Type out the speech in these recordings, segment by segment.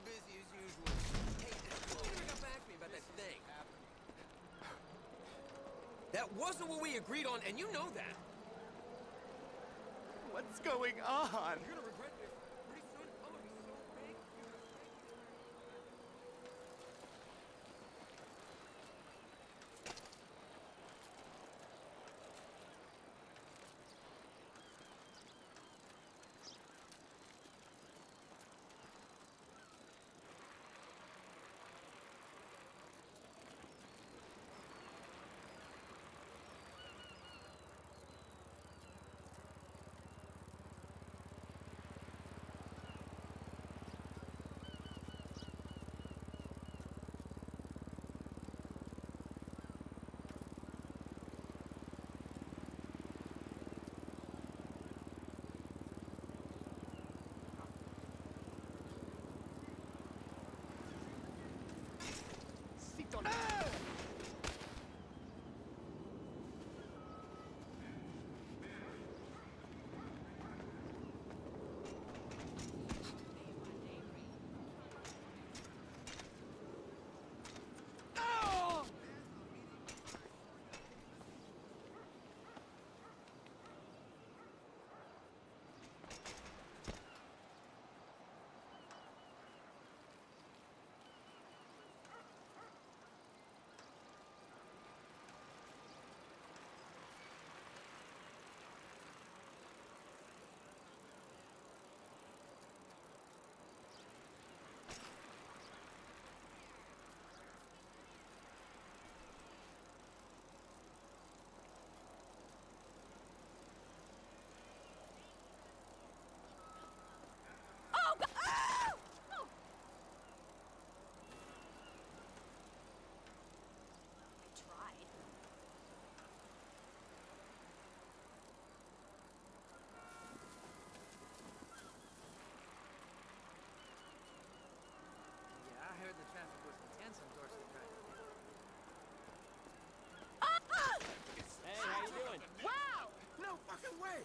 busy as usual. Hey, you never got back to me about that thing. That wasn't what we agreed on, and you know that. What's going on? You're gonna regret this pretty soon. I'm gonna be so big. Sit on Yeah, I heard the traffic was intense on Dorset Drive. Hey, how you doing? Wow! No fucking way!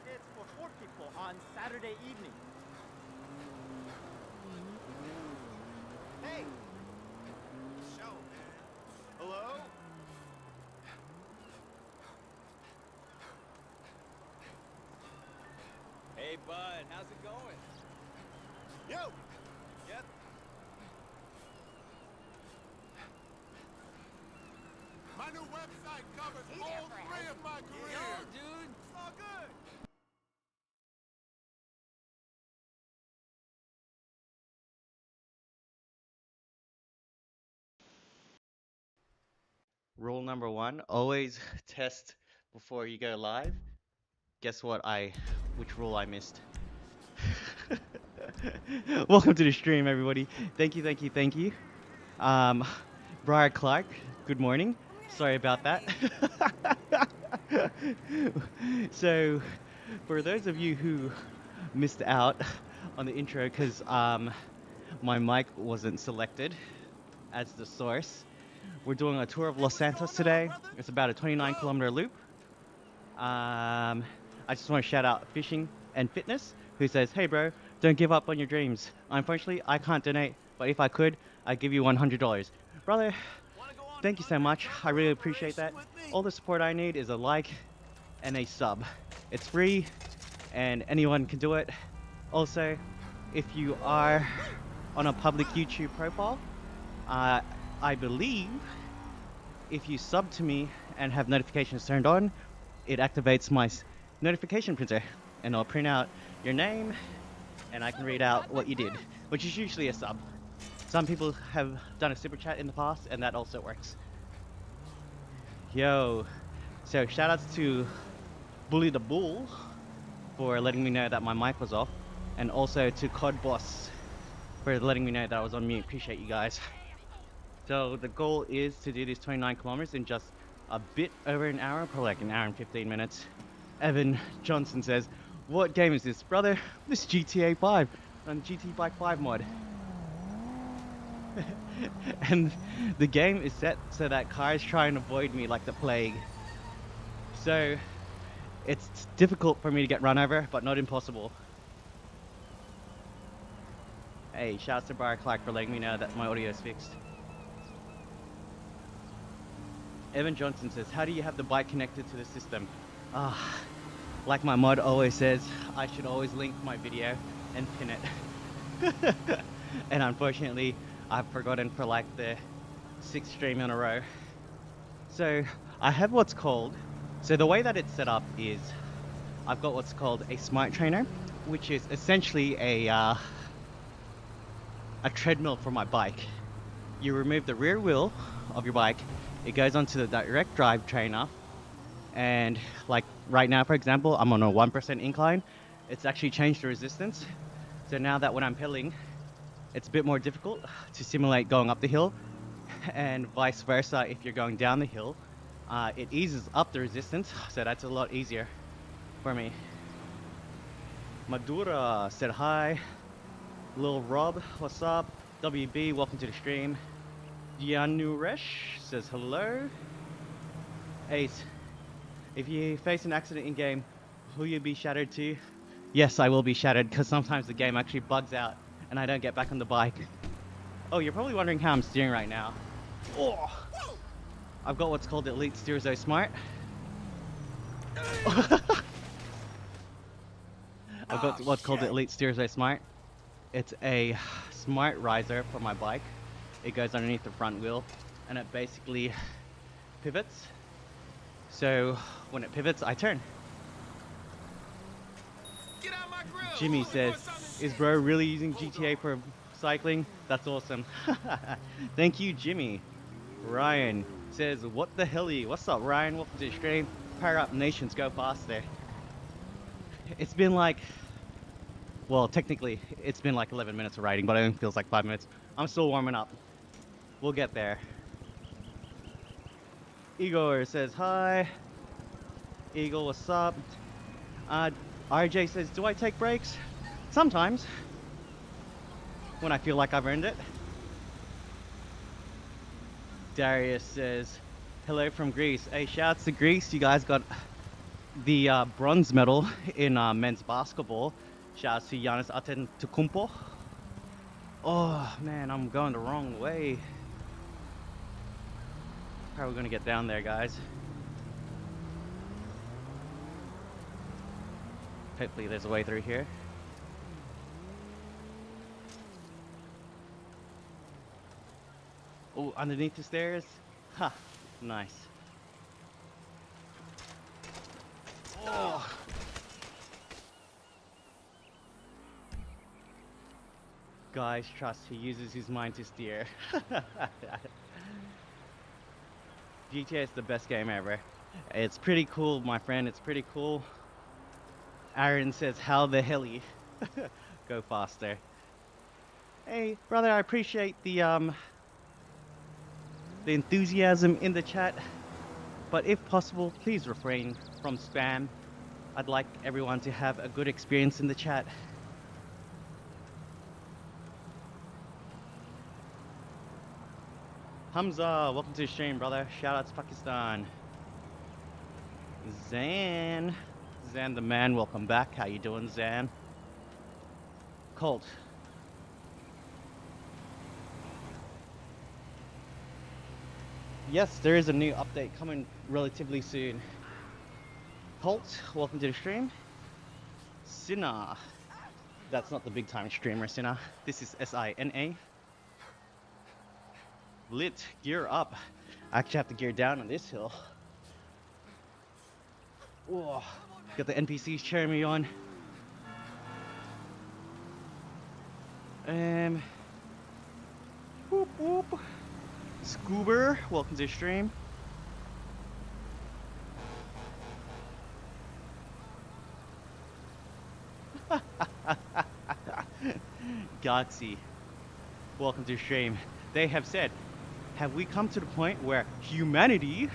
It's for 4 people on Saturday evening. Hey! Show, man. Hello? Hey, bud, how's it going? Yo! Yep. My new website covers all 3 of my careers. Yo, dude! It's all good. Rule number one, always test before you go live. Guess what which rule I missed? Welcome to the stream, everybody. Thank you, thank you, thank you. Um, Briar Clark, good morning. Sorry about that. So, for those of you who missed out on the intro because my mic wasn't selected as the source, we're doing a tour of Los Santos today. It's about a 29-kilometer loop. I just want to shout out Fishing and Fitness, who says, "Hey bro, don't give up on your dreams. Unfortunately, I can't donate, but if I could, I'd give you $100. Brother, thank you so much. I really appreciate that. All the support I need is a like and a sub. It's free, and anyone can do it. Also, if you are on a public YouTube profile, I believe if you sub to me and have notifications turned on, it activates my notification printer, and I'll print out your name, and I can read out what you did, which is usually a sub. Some people have done a super chat in the past, and that also works. Yo, so shout outs to Bully the Bull for letting me know that my mic was off, and also to Cod Boss for letting me know that I was on mute. Appreciate you guys. So the goal is to do these 29 kilometers in just a bit over an hour, probably like an hour and 15 minutes. Evan Johnson says, "What game is this, brother?" This GTA 5 on GT Bike 5 mod. And the game is set so that cars try and avoid me like the plague. So it's difficult for me to get run over, but not impossible. Hey, shouts to Briar Clark for letting me know that my audio is fixed. Evan Johnson says, "How do you have the bike connected to the system?" Like my mod always says, I should always link my video and pin it. And unfortunately, I've forgotten for like the 6th stream in a row. So I have what's called, so the way that it's set up is, I've got what's called a smart trainer, which is essentially a treadmill for my bike. You remove the rear wheel of your bike, it goes onto the direct drive trainer, and like right now, for example, I'm on a 1% incline. It's actually changed the resistance. So now that when I'm pedaling, it's a bit more difficult to simulate going up the hill, and vice versa if you're going down the hill. It eases up the resistance, so that's a lot easier for me. Madura said hi. Lil Rob, what's up? WB, welcome to the stream. Yanuresh says hello. Ace, if you face an accident in game, will you be shattered too? Yes, I will be shattered, because sometimes the game actually bugs out and I don't get back on the bike. Oh, you're probably wondering how I'm steering right now. Oh, I've got what's called Elite Steerzo Smart. I've got what's called the Elite Steerzo Smart. It's a smart riser for my bike. It goes underneath the front wheel, and it basically pivots. So when it pivots, I turn. Get out my grill. Jimmy says, "Is bro really using GTA for cycling? That's awesome." Thank you, Jimmy. Ryan says, "What the hell are you?" What's up, Ryan? Welcome to the stream. Power up nations, go faster. It's been like, well, technically, it's been like 11 minutes of riding, but it only feels like 5 minutes. I'm still warming up. We'll get there. Igor says hi. Eagle, what's up? RJ says, "Do I take breaks?" Sometimes. When I feel like I've earned it. Darius says, "Hello from Greece." Hey, shouts to Greece. You guys got the bronze medal in men's basketball. Shouts to Giannis Antetokounmpo. Oh man, I'm going the wrong way. How are we gonna get down there, guys? Hopefully there's a way through here. Oh, underneath the stairs? Ha, nice. Oh. Guys, trust, he uses his mind to steer. GTA is the best game ever. It's pretty cool, my friend. It's pretty cool. Aaron says, how the helly? Go faster. Hey, brother, I appreciate the enthusiasm in the chat, but if possible, please refrain from spam. I'd like everyone to have a good experience in the chat. Hamza, welcome to the stream, brother. Shout out to Pakistan. Zan the man, welcome back. How you doing, Zan? Colt. Yes, there is a new update coming relatively soon. Colt, welcome to the stream. Sina. That's not the big time streamer, Sina. This is Sina. Lit, gear up. I actually have to gear down on this hill. Whoa. Got the NPCs cheering me on. Whoop whoop. Scoober, welcome to the stream. Galaxy, welcome to the stream. They have said, have we come to the point where humanity,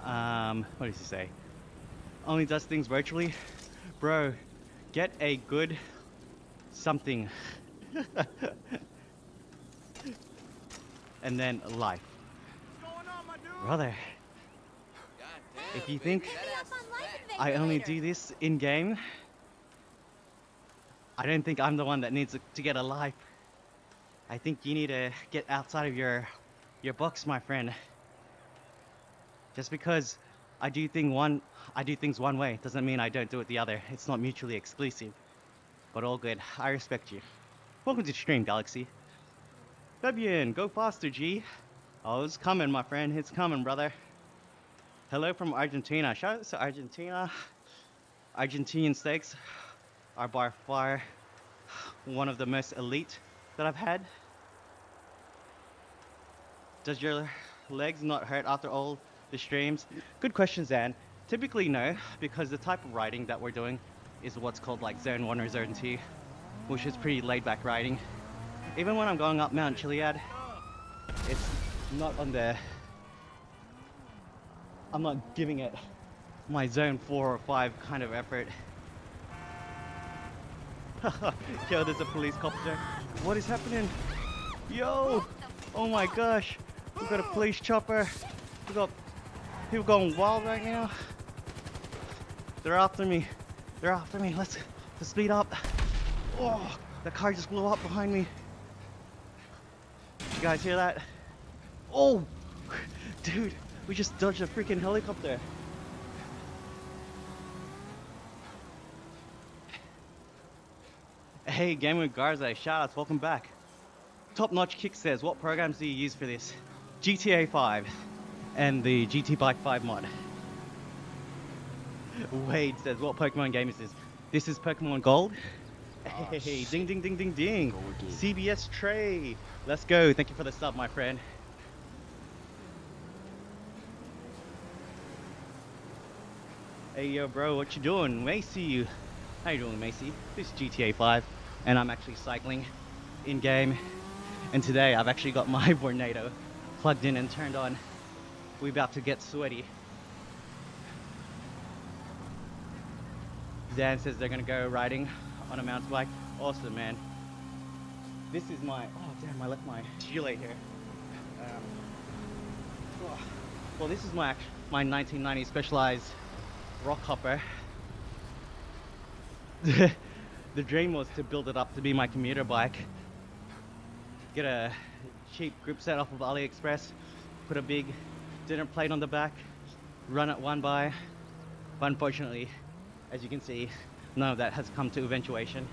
what does he say? Only does things virtually? Bro, get a good something. And then life. What's going on, my dude? Brother, God if you baby, think that ass is fat. I only do this in game, I don't think I'm the one that needs to get a life. I think you need to get outside of your box, my friend. Just because I do things one way doesn't mean I don't do it the other. It's not mutually exclusive. But all good. I respect you. Welcome to the stream, Galaxy. Fabian, go faster, G. Oh, it's coming, my friend. It's coming, brother. Hello from Argentina. Shout out to Argentina. Argentinian steaks are by far one of the most elite that I've had. Does your legs not hurt after all the streams? Good question, Zan. Typically no, because the type of riding that we're doing is what's called like Zone 1 or Zone 2, which is pretty laid back riding. Even when I'm going up Mount Chiliad, it's not on the... I'm not giving it my Zone 4 or 5 kind of effort. Yo, there's a police copter. What is happening? Yo! Oh my gosh! We've got a police chopper. We've got people going wild right now. They're after me. They're after me. Let's speed up. Oh, the car just blew up behind me. You guys hear that? Oh! Dude, we just dodged a freaking helicopter. Hey, Gaming with Garza, shoutouts, welcome back. Top Notch Kick says, what programs do you use for this? GTA 5 and the GT Bike 5 mod. Wade says, what Pokemon game is this? This is Pokemon Gold. Hey, ding ding ding ding ding. CBS Trey, let's go. Thank you for the sub, my friend. Hey yo bro, what you doing? Macy. How you doing, Macy? This is GTA 5 and I'm actually cycling in game, and today I've actually got my Vornado plugged in and turned on. We're about to get sweaty. Dan says they're gonna go riding on a mountain bike. Awesome, man. This is my, oh damn, I left my gilet here. Well, this is my 1990 Specialized rock hopper. The dream was to build it up to be my commuter bike. Get a cheap grip set off of AliExpress, put a big dinner plate on the back, run it one by. But unfortunately, as you can see, none of that has come to eventuation.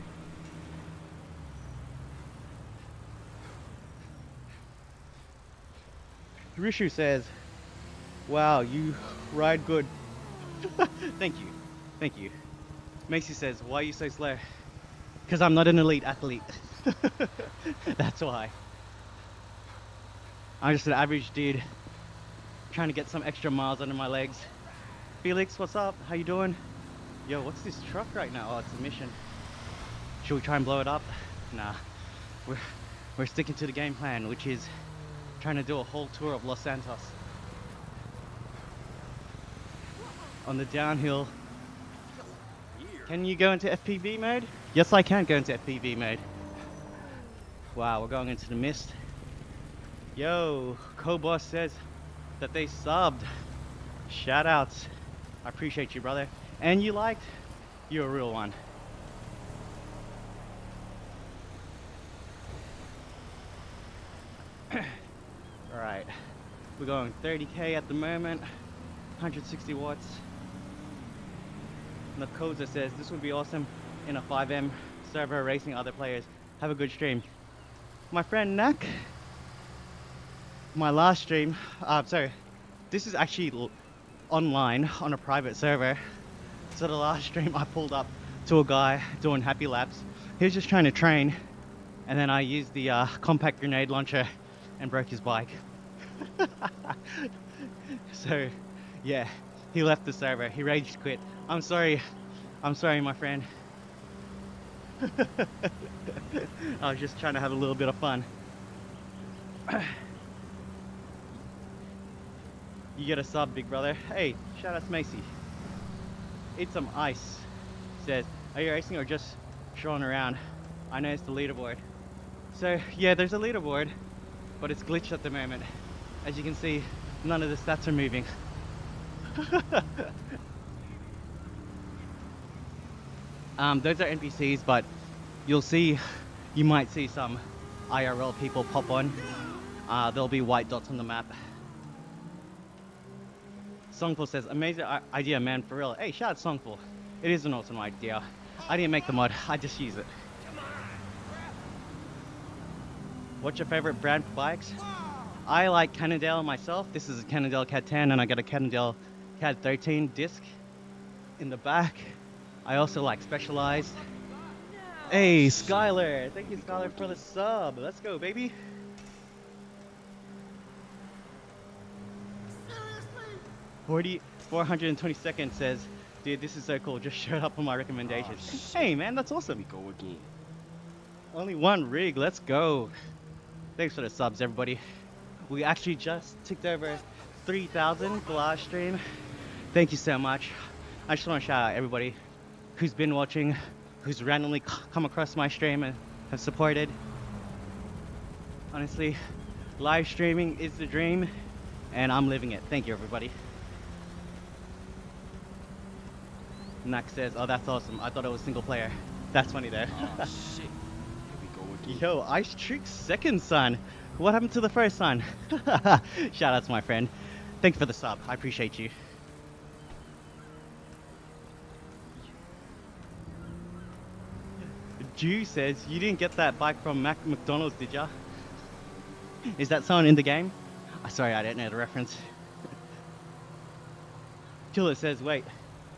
Rishu says, wow, you ride good. Thank you. Thank you. Macy says, why are you so slow? Because I'm not an elite athlete. That's why. I'm just an average dude trying to get some extra miles under my legs. Felix, what's up? How you doing? Yo, what's this truck right now? Oh, it's a mission. Should we try and blow it up? Nah. We're sticking to the game plan, which is trying to do a whole tour of Los Santos. On the downhill. Can you go into FPV mode? Yes, I can go into FPV mode. Wow, we're going into the mist. Yo, Coboss says that they subbed. Shout outs. I appreciate you, brother. And you liked? You're a real one. Alright. We're going 30k at the moment. 160 watts. Nakoza says this would be awesome in a 5M server racing other players. Have a good stream. My friend Nak, my last stream, sorry, this is actually online on a private server. So the last stream I pulled up to a guy doing happy laps. He was just trying to train, and then I used the compact grenade launcher and broke his bike. So yeah, he left the server. He rage quit. I'm sorry, my friend. I was just trying to have a little bit of fun. You get a sub, big brother. Hey, shout out to Macy. Eat some ice. Says, are you racing or just strolling around? I know it's the leaderboard. So yeah, there's a leaderboard, but it's glitched at the moment. As you can see, none of the stats are moving. Those are NPCs, but you might see some IRL people pop on. There'll be white dots on the map. Songful says, amazing idea, man, for real. Hey, shout out Songful. It is an awesome idea. I didn't make the mod, I just use it. What's your favorite brand for bikes? I like Cannondale myself. This is a Cannondale CAD 10 and I got a Cannondale CAD 13 disc in the back. I also like Specialized. Hey, Skylar. Thank you, Skylar, for the sub. Let's go, baby. 420 seconds says, dude, this is so cool. Just showed up on my recommendations. Hey, man, that's awesome. Go again. Only one rig. Let's go. Thanks for the subs, everybody. We actually just ticked over 3,000 the last stream. Thank you so much. I just want to shout out everybody who's been watching, who's randomly come across my stream and have supported. Honestly, live streaming is the dream, and I'm living it. Thank you, everybody. Nak says, oh, that's awesome. I thought it was single player. That's funny though. Oh, shit. Here we go again. Yo, Ice Trick's second son. What happened to the first son? Shout out to my friend. Thank you for the sub. I appreciate you. Jew says, you didn't get that bike from McDonald's, did ya? Is that someone in the game? Sorry, I didn't know the reference. Killer says, wait,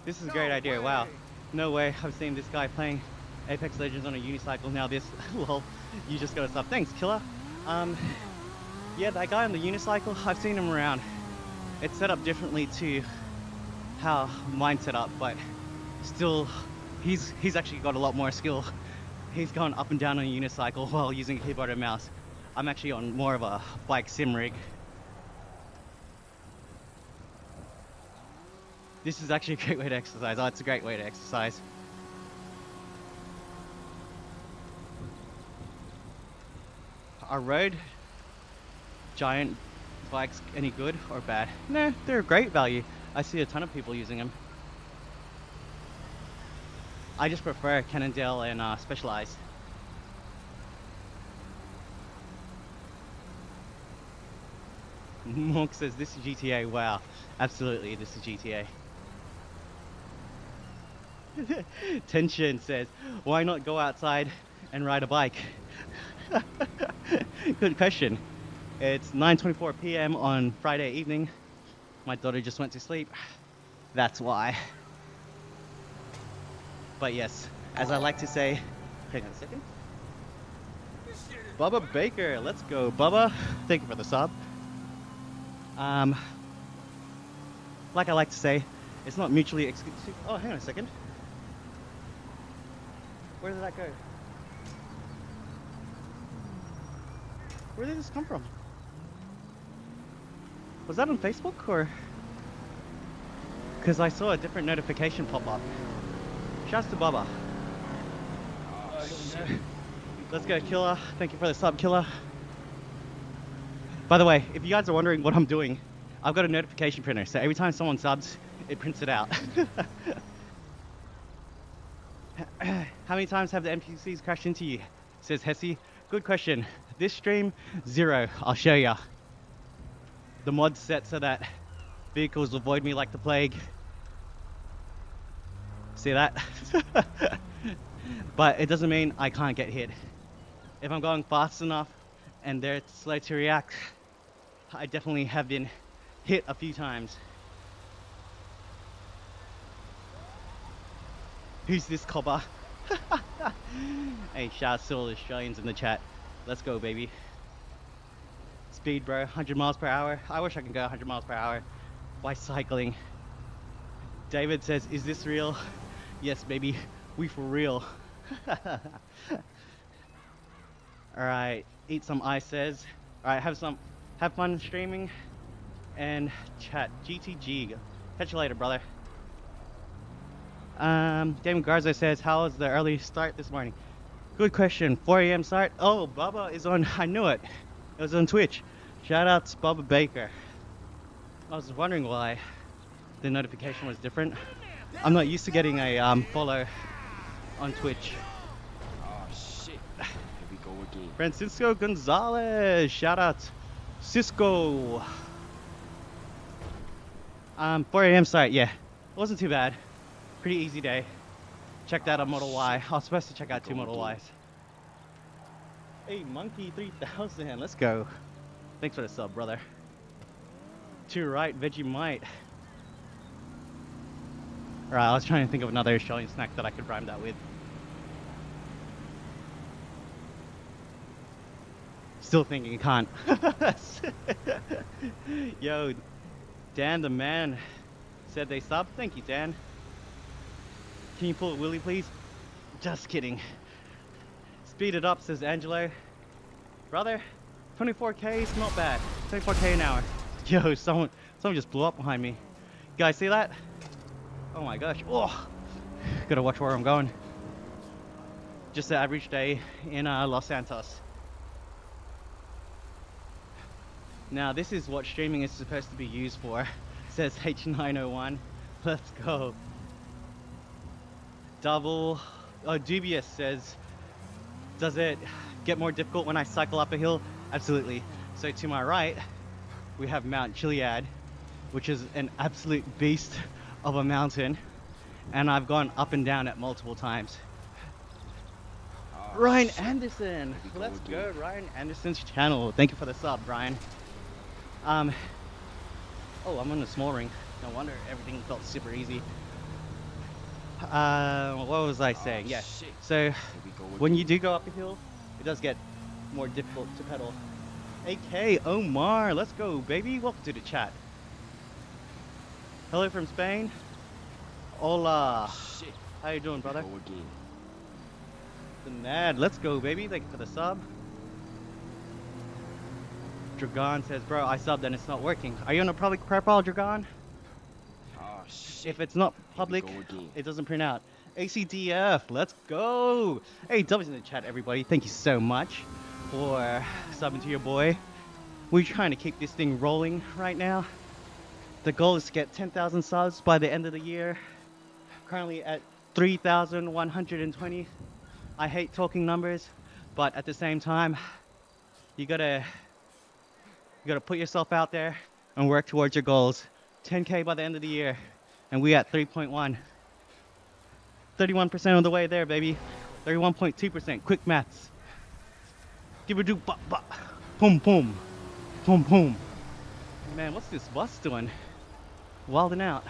this is a great idea. Wow. No way. I've seen this guy playing Apex Legends on a unicycle. Now this, lol, you just gotta stop. Thanks, Killer. Yeah, that guy on the unicycle, I've seen him around. It's set up differently to how mine's set up, but still, he's actually got a lot more skill. He's going up and down on a unicycle while using a keyboard and mouse. I'm actually on more of a bike sim rig. This is actually a great way to exercise. Oh, it's a great way to exercise. Are road giant bikes any good or bad? No, they're great value. I see a ton of people using them. I just prefer Cannondale and Specialized. Monk says this is GTA. Wow, absolutely, this is GTA. Tension says, why not go outside and ride a bike? Good question. It's 9:24 p.m. on Friday evening. My daughter just went to sleep. That's why. But yes, as I like to say, hang on a second. Bubba Baker, let's go, Bubba. Thank you for the sub. like I like to say, it's not mutually exclusive. Oh, hang on a second. Where did that go? Where did this come from? Was that on Facebook or? Because I saw a different notification pop up. Shouts to Baba. Oh, shit. Let's go, Killer. Thank you for the sub, Killer. By the way, if you guys are wondering what I'm doing, I've got a notification printer, so every time someone subs, it prints it out. How many times have the NPCs crashed into you? Says Hesse. Good question. This stream, 0. I'll show ya. The mod's set so that vehicles avoid me like the plague. See that? But it doesn't mean I can't get hit. If I'm going fast enough and they're slow to react, I definitely have been hit a few times. Who's this cobber? Hey, shout out to all the Australians in the chat. Let's go, baby. Speed, bro. 100 miles per hour. I wish I could go 100 miles per hour by cycling. David says, is this real? Yes, baby. We for real. Alright, eat some ice says. Alright, have fun streaming and chat. GTG. Catch you later, brother. Damon Garza says, how was the early start this morning? Good question. 4 a.m. start. Oh, Bubba is on. I knew it. It was on Twitch. Shout out to Bubba Baker. I was wondering why the notification was different. I'm not used to getting a follow on Twitch. Oh, shit. Here we go again. Francisco Gonzalez. Shout out Cisco. 4 a.m. start. Yeah, it wasn't too bad. Pretty easy day. Checked out a Model Y. I was supposed to check out 2 Model Ys. Hey, Monkey 3000. Let's go. Thanks for the sub, brother. To right, Vegemite. Right, I was trying to think of another Australian snack that I could rhyme that with. Still thinking, can't. Yo, Dan the man said they subbed. Thank you, Dan. Can you pull a Willy, please? Just kidding. Speed it up, says Angelo. Brother, 24k is not bad. 24k an hour. Yo, someone just blew up behind me. You guys see that? Oh my gosh. Oh, gotta watch where I'm going. Just an average day in Los Santos. Now this is what streaming is supposed to be used for, says H901. Let's go. Dubious says, does it get more difficult when I cycle up a hill? Absolutely. So to my right, we have Mount Chiliad, which is an absolute beast of a mountain, and I've gone up and down it multiple times. Oh, Ryan shit. Anderson, let's go, Ryan Anderson's channel. Thank you for the sub, Ryan. Oh, I'm on a small ring. No wonder everything felt super easy. What was I saying? Yeah. Shit. So when you do go up a hill, it does get more difficult to pedal. AK Omar, let's go, baby. Welcome to the chat. Hello from Spain. Hola. Shit. How you doing, brother? Go again. The Nad, let's go, baby. Thank you for the sub. Dragon says, bro, I subbed and it's not working. Are you on a public profile, Dragon? Oh, shit. If it's not public, it doesn't print out. ACDF, let's go. Hey, W's in the chat, everybody. Thank you so much for subbing to your boy. We're trying to keep this thing rolling right now. The goal is to get 10,000 subs by the end of the year. Currently at 3,120. I hate talking numbers, but at the same time, you gotta put yourself out there and work towards your goals. 10K by the end of the year, and we at 3.1. 31% of the way there, baby. 31.2%. Quick maths. Give a do ba ba. Boom boom. Boom boom. Man, what's this bus doing? Wilding out.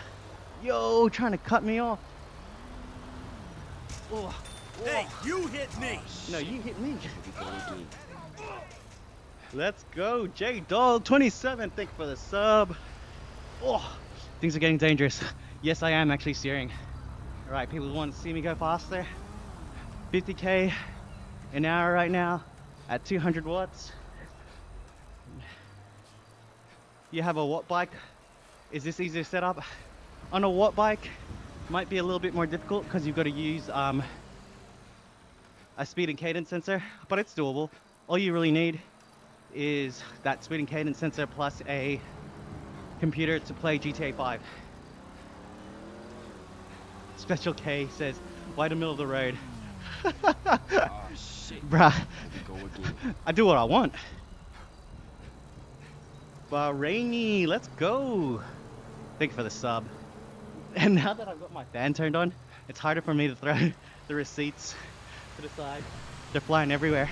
Yo, trying to cut me off. Oh, Hey, you hit me! no, you hit me. Let's go, J-Dog 27. Thank you for the sub. Oh, Things are getting dangerous. Yes, I am actually steering. Alright, people want to see me go faster. 50k an hour right now at 200 watts. You have a watt bike. Is this easy to set up? On a watt bike, might be a little bit more difficult because you've got to use a speed and cadence sensor, but it's doable. All you really need is that speed and cadence sensor plus a computer to play GTA 5. Special K says, why the middle of the road? Oh shit. Bruh, Here we go again. I do what I want. Bahraini, let's go. Thank you for the sub. And now that I've got my fan turned on, it's harder for me to throw the receipts to the side. They're flying everywhere.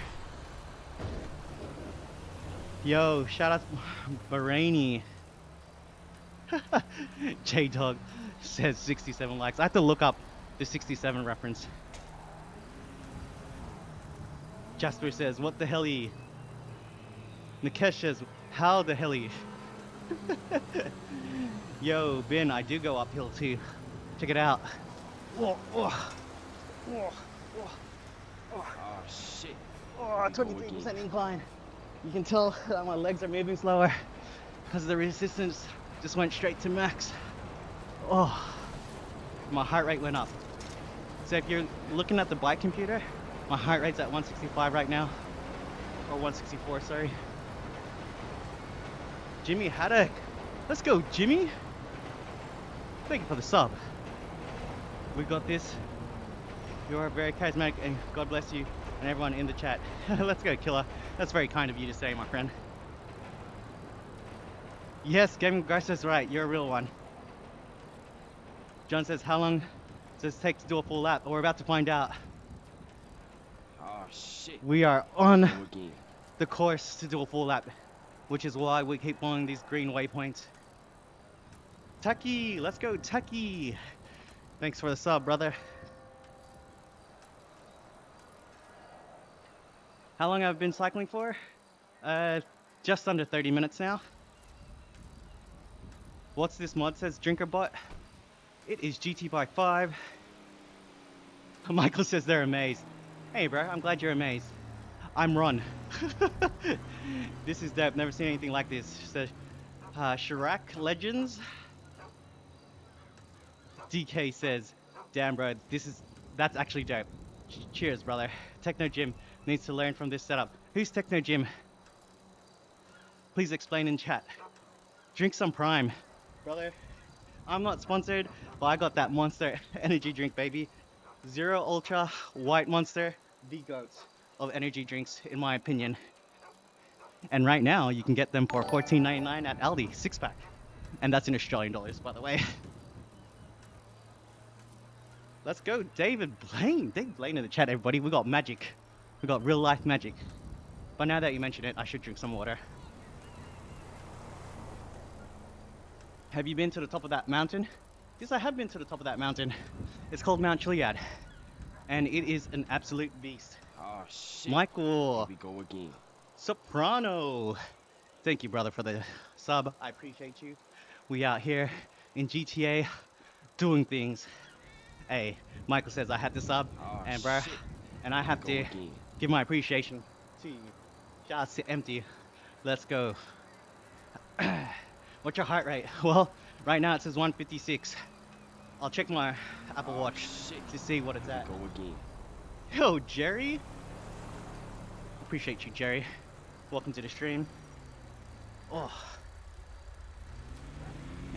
Yo, shout out to Bahraini. J-Dog says 67 likes. I have to look up the 67 reference. Jasper says, what the hell-y? Nikesh says, how the hell-y? Yo, Ben, I do go uphill too. Check it out. Whoa, whoa, whoa, whoa. Oh shit. Oh, 23% incline. You can tell that my legs are moving slower because the resistance just went straight to max. Oh, my heart rate went up. So if you're looking at the bike computer, my heart rate's at 165 right now. Or 164, sorry. Jimmy Haddock. Let's go, Jimmy. Thank you for the sub. We got this. You are very charismatic and God bless you and everyone in the chat. Let's go, Killer. That's very kind of you to say, my friend. Yes, Gaming Garcia's right. You're a real one. John says, how long does it take to do a full lap? We're about to find out. Oh shit. We are on Here we go again. the course to do a full lap, which is why we keep following these green waypoints. Tucky, let's go, Tucky. Thanks for the sub, brother. How long have I been cycling for? Just under 30 minutes now. What's this mod says? DrinkerBot. It is GT by 5. Michael says they're amazed. Hey bro, I'm glad you're amazed. I'm Ron. This is dope. Never seen anything like this. So, Chirac Legends. DK says, damn bro, that's actually dope. Cheers, brother. Techno Jim needs to learn from this setup. Who's Techno Jim? Please explain in chat. Drink some Prime. Brother, I'm not sponsored, but I got that Monster energy drink, baby. Zero Ultra White Monster, the goats of energy drinks, in my opinion. And right now, you can get them for $14.99 at Aldi, 6-pack. And that's in Australian dollars, by the way. Let's go, David Blaine. David Blaine in the chat, everybody. We got magic. We got real life magic. But now that you mention it, I should drink some water. Have you been to the top of that mountain? Yes, I have been to the top of that mountain. It's called Mount Chiliad. And it is an absolute beast. Oh shit. Michael. Here we go again. Soprano. Thank you, brother, for the sub. I appreciate you. We out here in GTA doing things. Hey, Michael says I had to sub. Oh, And bruh, shit. and I have Go to again. give my appreciation to you. Shots to empty. Let's go. What's your heart rate? Well, right now it says 156. I'll check my Apple Oh, Watch shit. to see what it's Here at. we go again. Yo, Jerry. Appreciate you, Jerry. Welcome to the stream. Oh,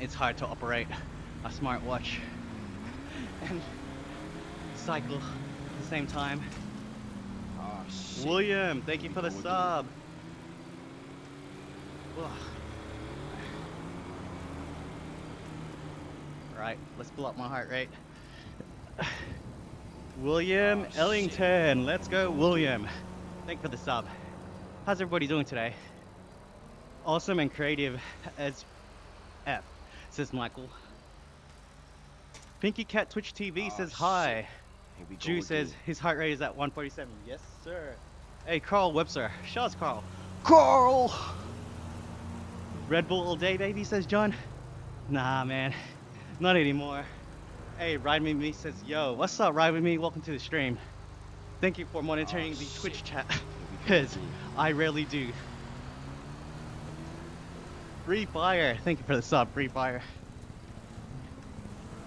it's hard to operate a smartwatch and cycle at the same time. Oh shit. William, thank you Here for we the go sub. Ugh. Right, let's pull up my heart rate. William Oh, shit. Ellington, let's go, William. Thank you for the sub. How's everybody doing today? Awesome and creative as F, says Michael. Pinky Cat Twitch TV Oh, says shit. hi. Here we go Drew says again. his heart rate is at 147. Yes, sir. Hey, Carl Webster. Shout out, Carl. Carl! Red Bull all day, baby, says John. Nah, man, not anymore. Hey, Ride With Me says, yo, what's up, Ride With Me? Welcome to the stream. Thank you for monitoring the Twitch chat, because I rarely do. Free Fire, thank you for the sub, Free Fire.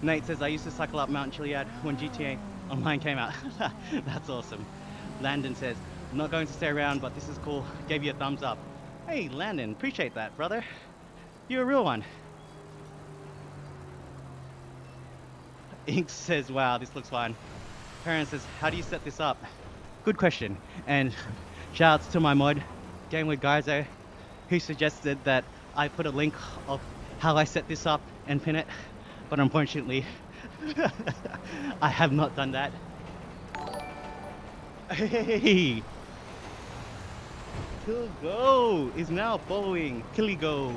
Nate says, I used to cycle up Mount Chiliad when GTA Online came out. That's awesome. Landon says, I'm not going to stay around, but this is cool. Gave you a thumbs up. Hey, Landon, appreciate that, brother. You're a real one. Ink says, wow, this looks fun. Parent says, how do you set this up? Good question. And shoutouts to my mod, Game with Garzo, who suggested that I put a link of how I set this up and pin it. But unfortunately, I have not done that. Hey! Kilgo is now following Killigo.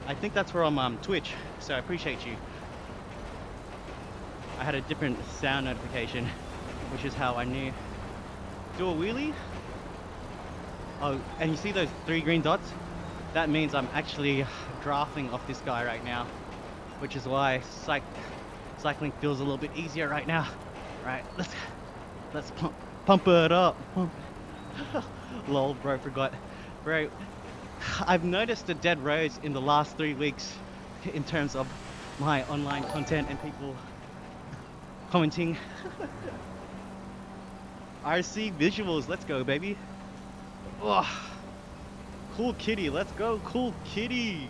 I think that's from Twitch, so I appreciate you. I had a different sound notification, which is how I knew. Do a wheelie? Oh, and you see those 3 green dots? That means I'm actually drafting off this guy right now, which is why cycling feels a little bit easier right now. Right, let's pump it up. Lol, bro, forgot. Bro, I've noticed the dead roads in the last 3 weeks in terms of my online content and people commenting. RC visuals, let's go, baby. Oh, cool kitty, let's go, cool kitty.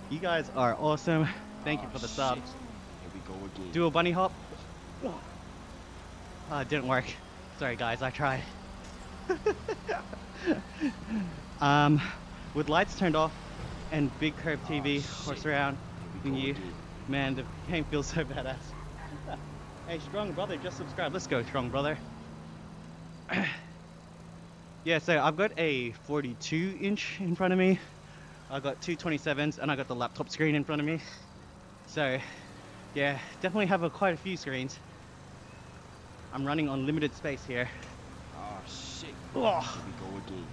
You guys are awesome. Thank you for the subs. Here we go again. Do a bunny hop. It didn't work. Sorry guys, I tried. With lights turned off and big curved TV or surround you, man, the game feels so badass. Hey, strong brother, just subscribe. Let's go, strong brother. Yeah, so I've got a 42-inch in front of me. I've got two 27s, and I got the laptop screen in front of me. So, yeah, definitely have quite a few screens. I'm running on limited space here. Oh shit. Oh. Here we go again.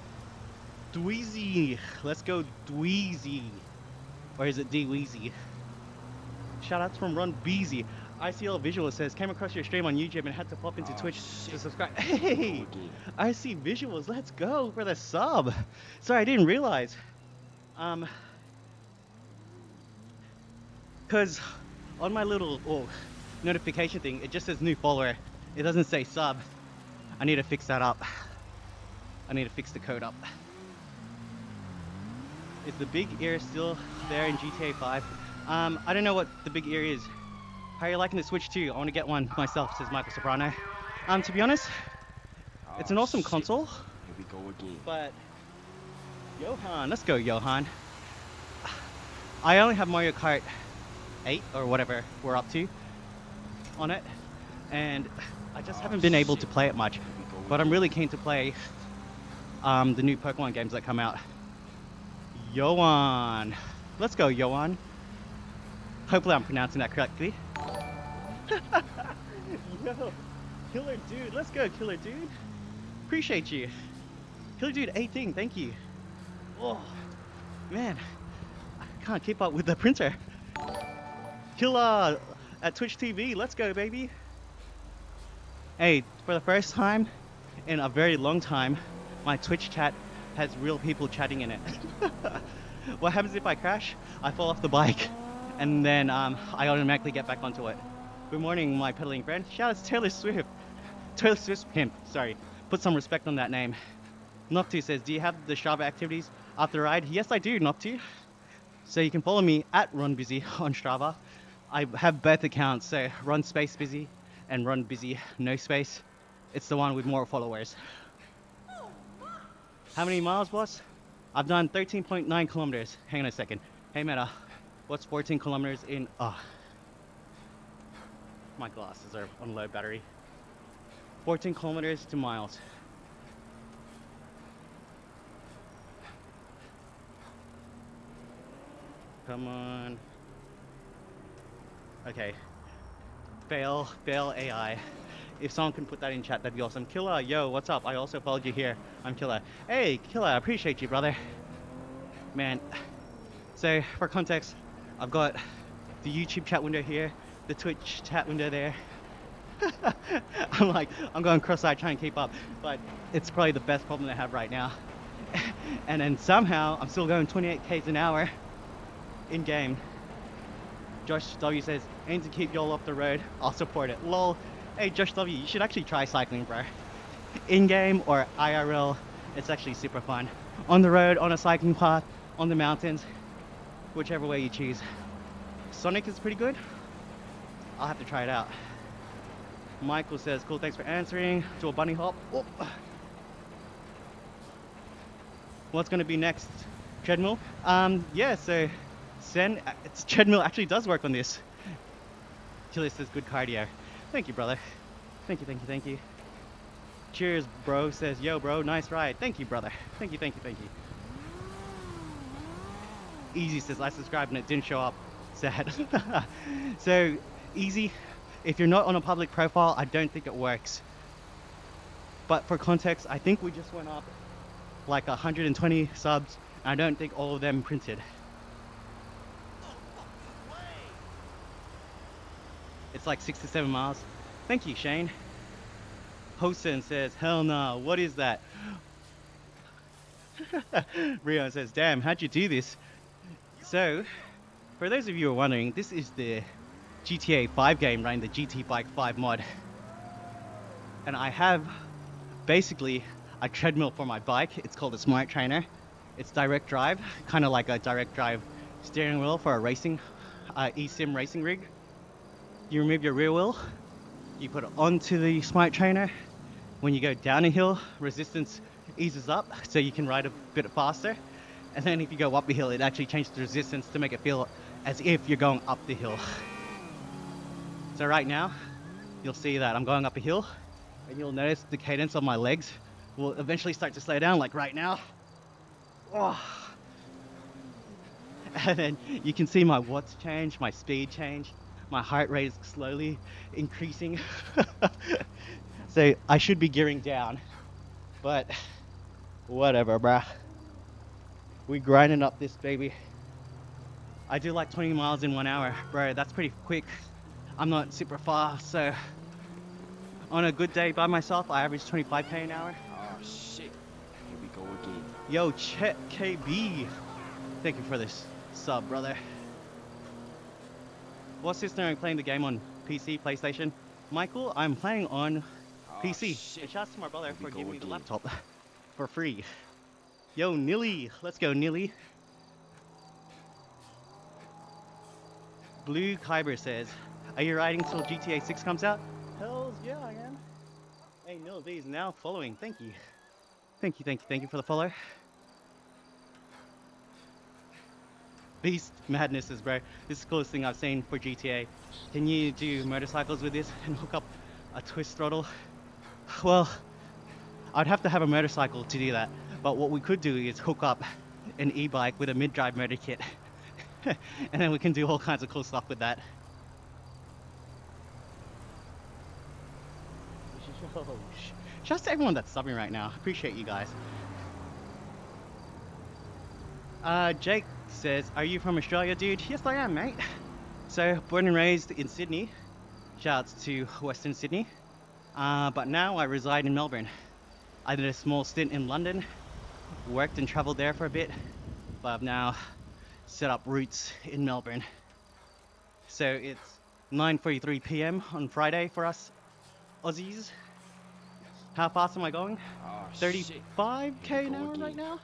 Dweezy, let's go Dweezy. Or is it D-Weezy? Shoutouts from Ron Beezy. ICL Visual says, came across your stream on YouTube and had to pop into Twitch to subscribe. Hey, I see visuals, let's go for the sub. Sorry, I didn't realize. Cause on my little notification thing, it just says new follower. It doesn't say sub. I need to fix that up. I need to fix the code up. Is the big ear still there in GTA 5? I don't know what the big ear is. How are you liking the Switch 2? I want to get one myself, says Michael Soprano. To be honest, it's an awesome console. Here we go again. But Johan, let's go Johan. I only have Mario Kart 8 or whatever we're up to on it, and I just haven't been able to play it much. But I'm really keen to play the new Pokemon games that come out. Johan, let's go Johan. Hopefully I'm pronouncing that correctly. Yo, Killer Dude, let's go Killer Dude. Appreciate you. Killer Dude 18, thank you. Oh, man, I can't keep up with the printer. Killer at Twitch TV, let's go baby. Hey, for the first time in a very long time, my Twitch chat has real people chatting in it. What happens if I crash? I fall off the bike and then I automatically get back onto it. Good morning, my pedaling friend. Shout out to Taylor Swift. Taylor Swift pimp, sorry. Put some respect on that name. Noctu says, do you have the Strava activities after the ride? Yes, I do, Noctu. So you can follow me at RunBusy on Strava. I have both accounts, so Run Space Busy and Run Busy No Space. It's the one with more followers. How many miles, boss? I've done 13.9 kilometers. Hang on a second. Hey, Meta, what's 14 kilometers in? My glasses are on low battery. 14 kilometers to miles. Come on. Okay. Fail AI. If someone can put that in chat, that'd be awesome. Killer, yo, what's up? I also followed you here. I'm Killer. Hey, Killer, I appreciate you, brother. Man. So, for context, I've got the YouTube chat window here, the Twitch chat window there. I'm going cross-eyed trying to keep up, but it's probably the best problem I have right now. And then somehow I'm still going 28 k's an hour in game. Josh W says, aim to keep y'all off the road. I'll support it. Lol. Hey Josh W, you should actually try cycling, bro. In game or IRL, it's actually super fun. On the road, on a cycling path, on the mountains, whichever way you choose. Sonic is pretty good. I'll have to try it out. Michael says, cool, thanks for answering. Do a bunny hop. Oh. What's gonna be next? Treadmill? Yeah, so treadmill actually does work on this. Chili says, good cardio. Thank you, brother. Thank you, thank you, thank you. Cheers, bro says, yo, bro, nice ride. Thank you, brother. Thank you, thank you, thank you. Easy says, I subscribed and it didn't show up. Sad. So, Easy, if you're not on a public profile, I don't think it works. But for context, I think we just went up like 120 subs, and I don't think all of them printed. It's like 6 to 7 miles. Thank you, Shane. Hosen says, hell no, what is that? Rio says, damn, how'd you do this? So, for those of you who are wondering, this is the GTA 5 game running the GT Bike 5 mod. And I have basically a treadmill for my bike. It's called a Smart Trainer. It's direct drive, kind of like a direct drive steering wheel for a racing, eSIM racing rig. You remove your rear wheel, you put it onto the Smart Trainer. When you go down a hill, resistance eases up so you can ride a bit faster. And then if you go up a hill, it actually changes the resistance to make it feel as if you're going up the hill. So right now, you'll see that I'm going up a hill, and you'll notice the cadence of my legs will eventually start to slow down, like right now. Oh. And then you can see my watts change, my speed change, my heart rate is slowly increasing. So I should be gearing down, but whatever, bruh. We grinding up this baby. I do like 20 miles in 1 hour, bro. That's pretty quick. I'm not super fast, so on a good day by myself, I average 25k an hour. Oh shit. Here we go again. Yo, Chet KB. Thank you for this sub, brother. What system are you playing the game on? PC, PlayStation? Michael, I'm playing on PC. Shit. And shouts to my brother Here we for go giving me the again. laptop for free. Yo, Nilly. Let's go, Nilly. Blue Kyber says, are you riding till GTA 6 comes out? Hells yeah, I am. Hey, Nil V is now following. Thank you. Thank you, thank you, thank you for the follow. Beast Madness is, bro. This is the coolest thing I've seen for GTA. Can you do motorcycles with this and hook up a twist throttle? Well, I'd have to have a motorcycle to do that. But what we could do is hook up an e-bike with a mid-drive motor kit. And then we can do all kinds of cool stuff with that. Shouts to everyone that's subbing right now. Appreciate you guys. Jake says, are you from Australia, dude? Yes, I am, mate. So, born and raised in Sydney. Shouts to Western Sydney. But now I reside in Melbourne. I did a small stint in London, worked and traveled there for a bit, but I've now set up roots in Melbourne. So it's 9:43 p.m. on Friday for us Aussies. How fast am I going? Oh, 35k Here we an go hour right again. now?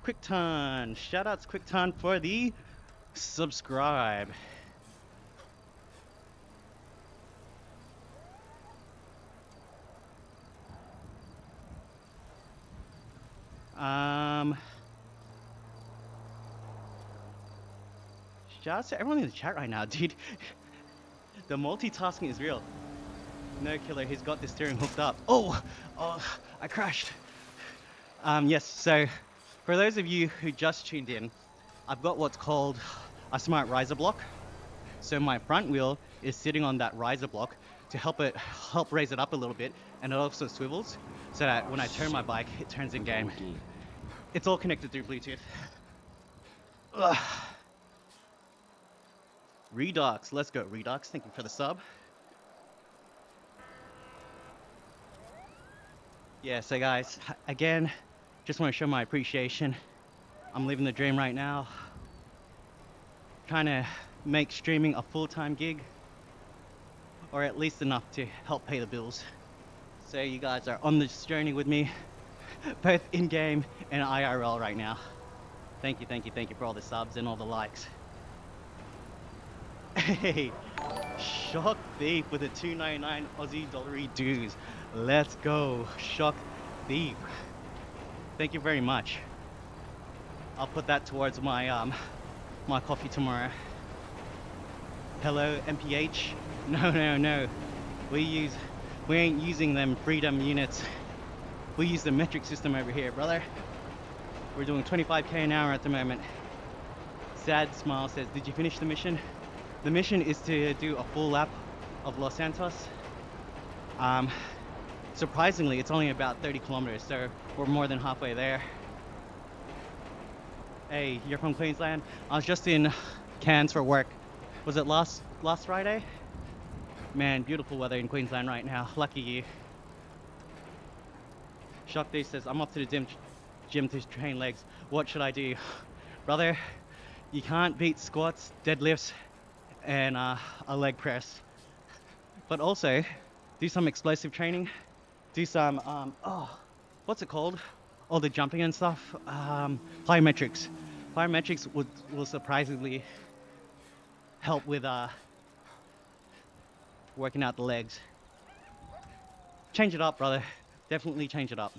QuickTon, shoutouts QuickTon for the subscribe. Shouts to everyone in the chat right now, dude. The multitasking is real. No killer, he's got the steering hooked up. Oh, I crashed. Yes, so for those of you who just tuned in, I've got what's called a smart riser block. So my front wheel is sitting on that riser block to help raise it up a little bit, and it also swivels so that when I turn my bike, it turns in game. Okay. It's all connected through Bluetooth. Ugh. Redux, let's go Redux. Thank you for the sub. Yeah, so guys, again, just want to show my appreciation. I'm living the dream right now. Trying to make streaming a full-time gig, or at least enough to help pay the bills. So you guys are on this journey with me, both in-game and IRL right now. Thank you, thank you, thank you for all the subs and all the likes. Hey, Shock Thief with a 2.99 Aussie dollary dues. Let's go, Shock Thief. Thank you very much. I'll put that towards my my coffee tomorrow. Hello, MPH. No. We ain't using them freedom units. We use the metric system over here, brother. We're doing 25k an hour at the moment. Sad Smile says, did you finish the mission? The mission is to do a full lap of Los Santos. Surprisingly, it's only about 30 kilometers, so we're more than halfway there. Hey, you're from Queensland? I was just in Cairns for work. Was it last Friday? Man, beautiful weather in Queensland right now. Lucky you. Shakti says, I'm off to the gym to train legs. What should I do? Brother, you can't beat squats, deadlifts, and a leg press. But also, do some explosive training. Do some, what's it called? All the jumping and stuff. Plyometrics. Plyometrics will surprisingly help with working out the legs. Change it up, brother. Definitely change it up.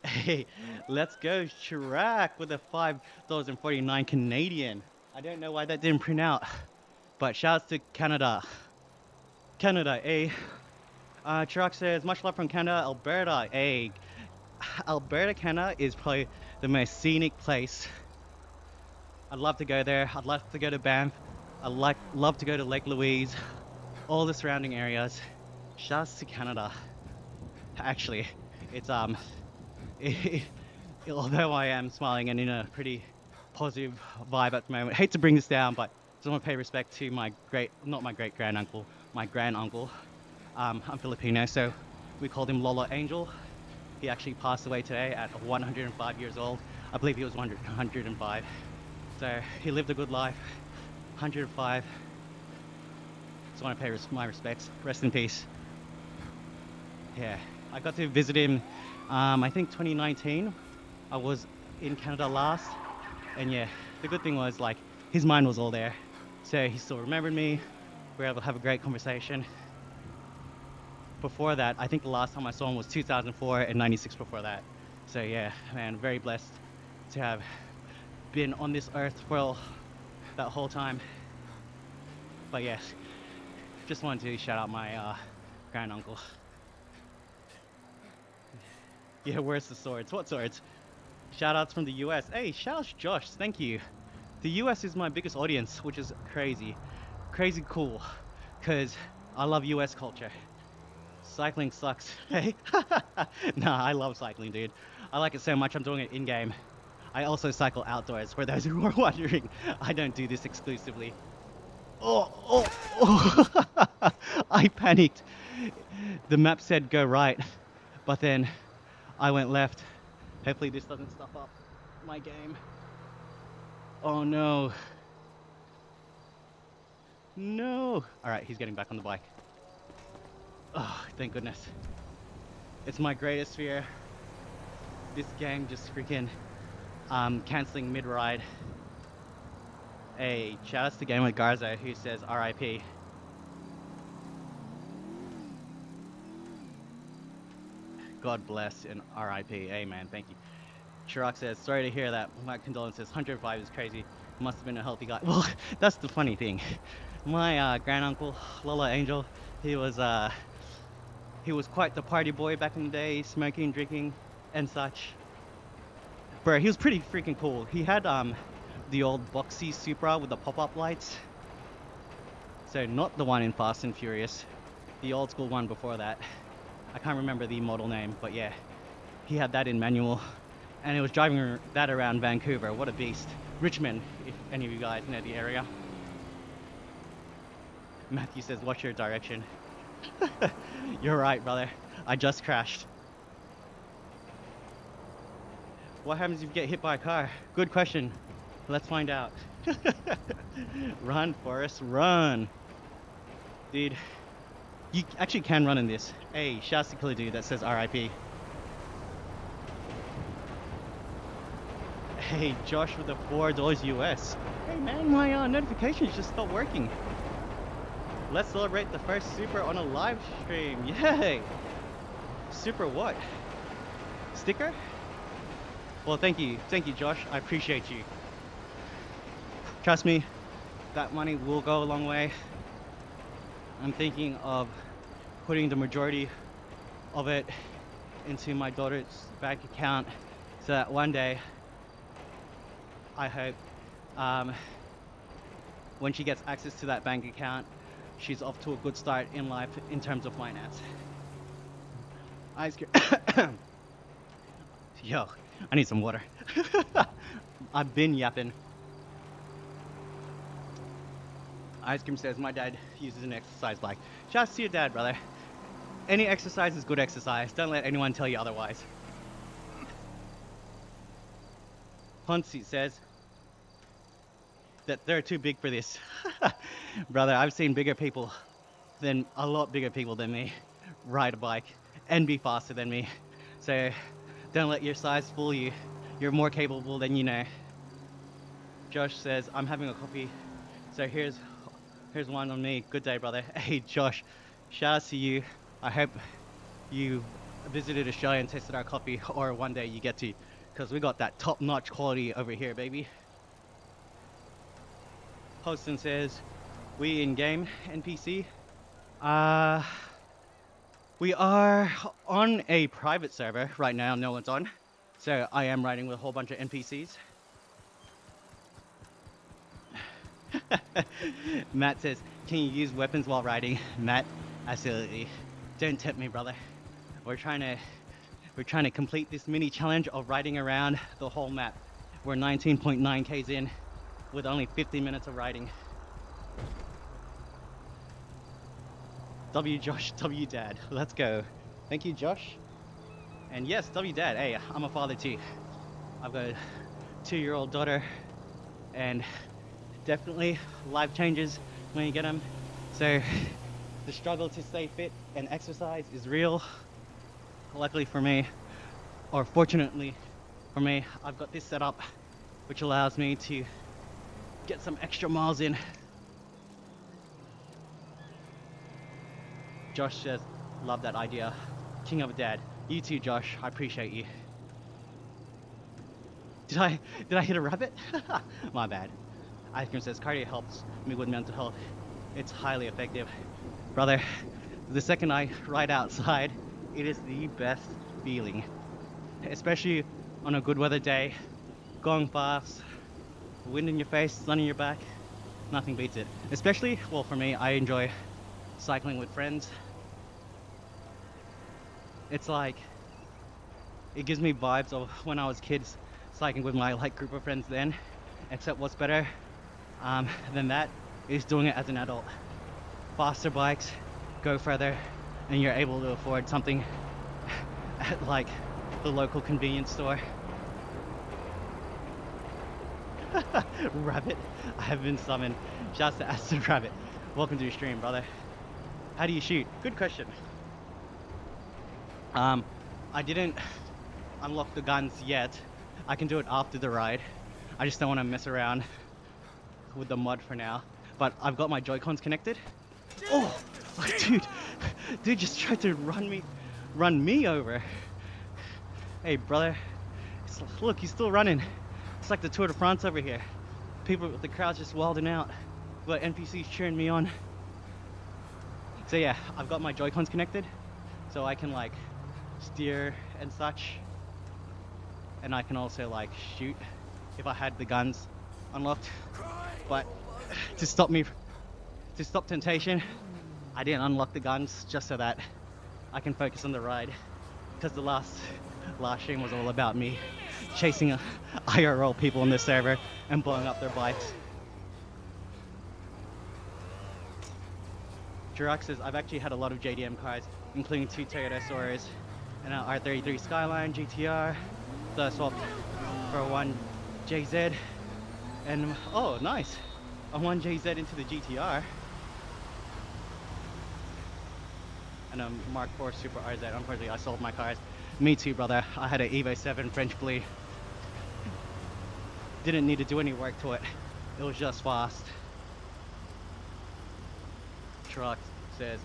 Hey, let's go Chirac with a $5.49 Canadian. I don't know why that didn't print out, but shouts to Canada. Canada, eh? Chirac says, much love from Canada, Alberta, eh? Alberta, Canada is probably the most scenic place. I'd love to go there. I'd love to go to Banff. I'd love to go to Lake Louise, all the surrounding areas. Shouts to Canada. Actually, it's although I am smiling and in a pretty positive vibe at the moment. Hate to bring this down, but just want to pay respect to my not my great granduncle, my granduncle. I'm Filipino, so we called him Lolo Angel. He actually passed away today at 105 years old. I believe he was 105. So he lived a good life. 105. Just want to pay my respects. Rest in peace. Yeah, I got to visit him. I think 2019. I was in Canada last, and yeah, the good thing was like his mind was all there. So he still remembered me. We were able to have a great conversation. Before that, I think the last time I saw him was 2004 and 96 before that. So yeah, man, very blessed to have been on this earth for that whole time. But yes, just wanted to shout out my granduncle. Yeah, where's the swords? What swords? Shout outs from the US. Hey, shout outs Josh, thank you. The US is my biggest audience, which is crazy. Crazy cool, because I love US culture. Cycling sucks. Hey, nah, I love cycling, dude. I like it so much. I'm doing it in game. I also cycle outdoors. For those who are wondering, I don't do this exclusively. Oh! I panicked. The map said go right, but then I went left. Hopefully this doesn't stuff up my game. Oh no. No. All right, he's getting back on the bike. Oh, thank goodness. It's my greatest fear. This game just freaking canceling mid-ride. Hey, shout outs to Game with Garza who says RIP. God bless and RIP. Amen. Thank you. Chirac says, sorry to hear that. My condolences. 105 is crazy. Must have been a healthy guy. Well, that's the funny thing. My granduncle, Lola Angel, he was quite the party boy back in the day, smoking, drinking, and such. Bro, he was pretty freaking cool. He had the old boxy Supra with the pop-up lights. So not the one in Fast and Furious, the old school one before that. I can't remember the model name, but yeah, he had that in manual, and he was driving that around Vancouver. What a beast! Richmond, if any of you guys know the area. Matthew says, watch your direction. You're right, brother. I just crashed. What happens if you get hit by a car? Good question. Let's find out. Run, Forrest, run. Dude, you actually can run in this. Hey, shouts to Killer Dude that says RIP. Hey, Josh with the $4 US. Hey man, my notifications just stopped working. Let's celebrate the first super on a live stream. Yay! Super what? Sticker? Well, thank you, Josh. I appreciate you. Trust me, that money will go a long way. I'm thinking of putting the majority of it into my daughter's bank account so that one day, I hope, when she gets access to that bank account, she's off to a good start in life in terms of finance. Ice cream. Yo, I need some water. I've been yapping. Ice cream says my dad uses an exercise bike. Shouts to your dad, brother. Any exercise is good exercise. Don't let anyone tell you otherwise. Ponzi says that they're too big for this. Brother, I've seen a lot bigger people than me ride a bike and be faster than me. So don't let your size fool you. You're more capable than you know. Josh says, I'm having a coffee. So here's one on me. Good day, brother. Hey, Josh, shout out to you. I hope you visited Australia and tasted our coffee, or one day you get to, because we got that top-notch quality over here, baby. Poston says, we in-game NPC. We are on a private server right now, no one's on. So I am riding with a whole bunch of NPCs. Matt says, can you use weapons while riding? Matt, absolutely. Don't tempt me, brother. We're trying to complete this mini challenge of riding around the whole map. We're 19.9 Ks in with only 50 minutes of riding. W Josh, W Dad. Let's go. Thank you, Josh. And yes, W Dad. Hey, I'm a father too. I've got a 2-year-old daughter, and definitely life changes when you get them. So the struggle to stay fit and exercise is real. Luckily for me, or fortunately for me, I've got this set up which allows me to get some extra miles in. Josh says, love that idea. King of a dad. You too, Josh. I appreciate you. Did I hit a rabbit? My bad. Ice cream says, cardio helps me with mental health. It's highly effective. Brother, the second I ride outside, it is the best feeling. Especially on a good weather day, going fast, wind in your face, sun in your back, nothing beats it. Especially, well, for me, I enjoy cycling with friends. It's like, it gives me vibes of when I was kids cycling with my group of friends then, except what's better than that is doing it as an adult. Faster bikes, go further, and you're able to afford something at the local convenience store. Rabbit, I have been summoned. Shouts to Aston Rabbit. Welcome to your stream, brother. How do you shoot? Good question. I didn't unlock the guns yet. I can do it after the ride. I just don't want to mess around with the mod for now. But I've got my Joy-Cons connected. Oh, dude just tried to run me over. Hey, brother. Look, he's still running. It's like the Tour de France over here. The crowd's just wilding out. But NPCs cheering me on. So yeah, I've got my Joy-Cons connected, so I can steer and such. And I can also shoot if I had the guns unlocked. But to stop temptation, I didn't unlock the guns just so that I can focus on the ride. Because the last stream was all about me chasing IRL people on this server and blowing up their bikes. Jirac says, I've actually had a lot of JDM cars, including 2 Toyota Soras, and an R33 Skyline GTR, so I swapped for one JZ, and oh nice, a one JZ into the GTR, and a Mark IV Super RZ. Unfortunately I sold my cars. Me too, brother. I had an Evo 7 French Blue. Didn't need to do any work to it. It was just fast. Truck says,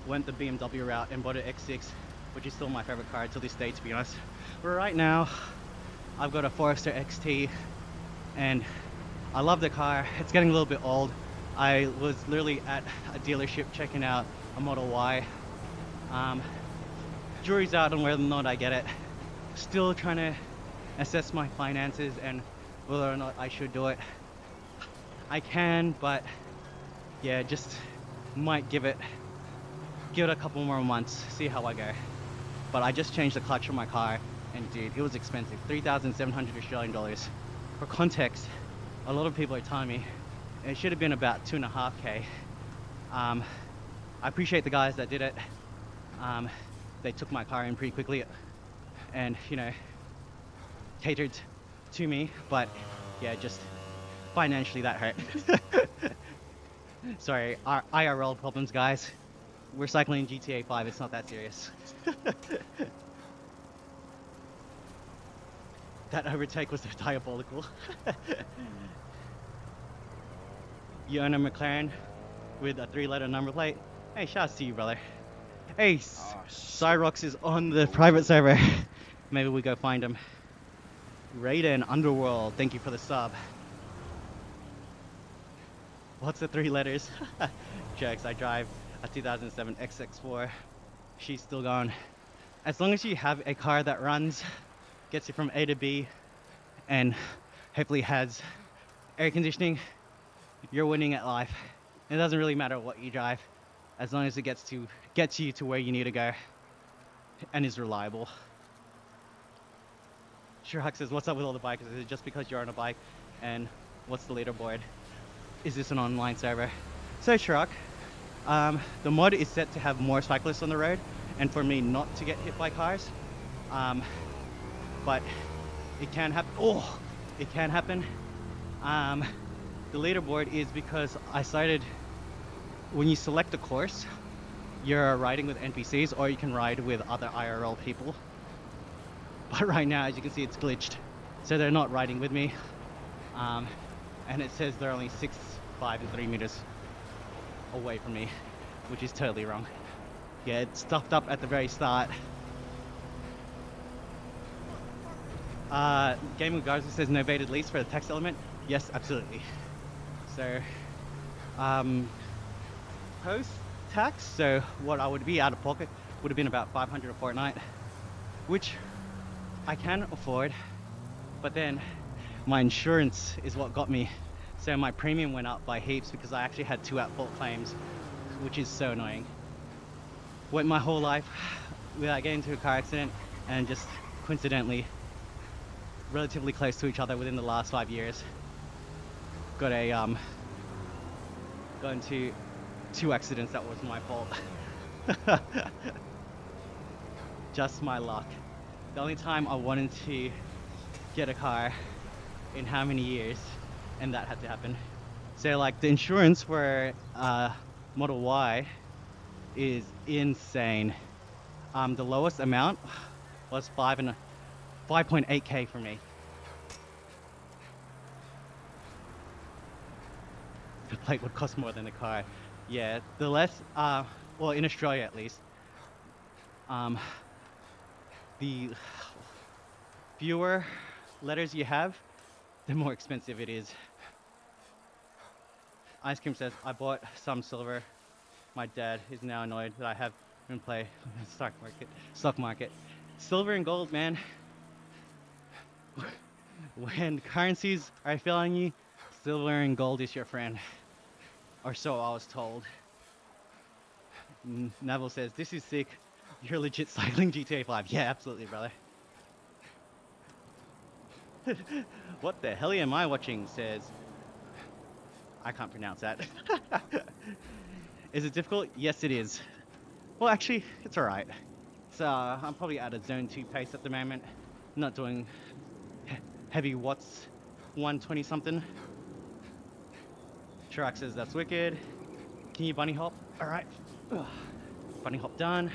went the BMW route and bought an X6, which is still my favorite car to this day, to be honest. But right now, I've got a Forester XT, and I love the car. It's getting a little bit old. I was literally at a dealership checking out a Model Y. Jury's out on whether or not I get it. Still trying to assess my finances and whether or not I should do it. I can, but yeah, just might give it a couple more months, see how I go. But I just changed the clutch on my car, and dude, it was expensive, 3,700 Australian dollars. For context, a lot of people are telling me it should have been about 2.5K. I appreciate the guys that did it. They took my car in pretty quickly and, you know, catered to me, but yeah, just financially that hurt. Sorry, our IRL problems, guys. We're cycling GTA 5, it's not that serious. That overtake was diabolical. You own a McLaren with a 3-letter number plate? Hey, shouts to you, brother. Hey, Cyrox is on the private server. Maybe we go find him. Raiden Underworld, thank you for the sub. What's the 3 letters? Jokes, I drive a 2007 XX4. She's still gone. As long as you have a car that runs, gets you from A to B, and hopefully has air conditioning, you're winning at life. It doesn't really matter what you drive, as long as it gets you to where you need to go and is reliable. Shirhak says, what's up with all the bikers? Is it just because you're on a bike? And what's the leaderboard? Is this an online server? So Shirhak, the mod is set to have more cyclists on the road, and for me not to get hit by cars. But it can happen. Oh, it can happen. The leaderboard is because I started, when you select a course, you're riding with NPCs or you can ride with other IRL people. But right now, as you can see, it's glitched. So they're not riding with me. And it says they're only 6, 5, and 3 meters away from me, which is totally wrong. Yeah, it's stuffed up at the very start. Gaming Garza says novated lease for the text element. Yes, absolutely. So, post-tax, so what I would be out of pocket would have been about 500 a fortnight, which I can afford, but then my insurance is what got me. So my premium went up by heaps because I actually had 2 at-fault claims, which is so annoying. Went my whole life without getting into a car accident, and just coincidentally relatively close to each other within the last 5 years. Got into 2 accidents that was my fault. Just my luck. The only time I wanted to get a car in how many years, and that had to happen. So like the insurance for Model Y is insane. The lowest amount was 5.8K for me. The plate would cost more than the car. Yeah, the less, well, in Australia at least, the fewer letters you have, the more expensive it is. Ice Cream says, I bought some silver. My dad is now annoyed that I have been play stock market. Silver and gold, man. When currencies are failing you, silver and gold is your friend. Or so I was told. Neville says, this is sick. You're legit cycling GTA 5. Yeah, absolutely, brother. What the hell am I watching? Says. I can't pronounce that. Is it difficult? Yes, it is. Well, actually, it's alright. So, I'm probably at a zone 2 pace at the moment. Not doing heavy watts, 120 something. Chirac says that's wicked. Can you bunny hop? Alright. Bunny hop done.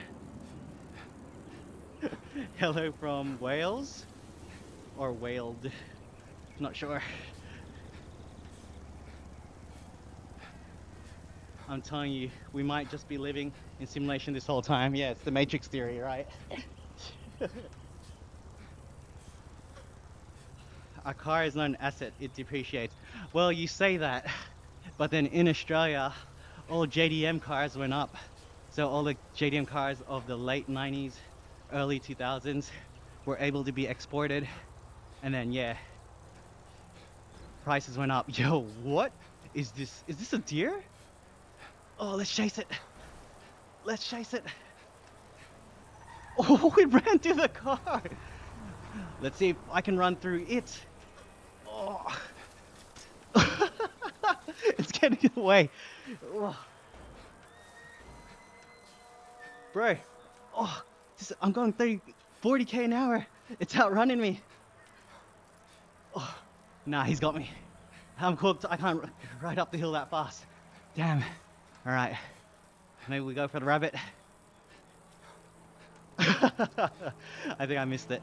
Hello from Wales? Or Wailed? Not sure. I'm telling you, we might just be living in simulation this whole time. Yeah, it's the Matrix theory, right? A car is not an asset, it depreciates. Well, you say that, but then in Australia, all JDM cars went up. So all the JDM cars of the late 90s, early 2000s were able to be exported. And then, yeah, prices went up. Yo, what is this? Is this a deer? Oh, let's chase it. Let's chase it. Oh, we ran through the car. Let's see if I can run through it. Oh. It's getting away. Oh. Bro. Oh, I'm going 40k an hour. It's outrunning me. Oh, nah, he's got me. I'm cooked. I can't ride up the hill that fast. Damn. All right. Maybe we go for the rabbit. I think I missed it.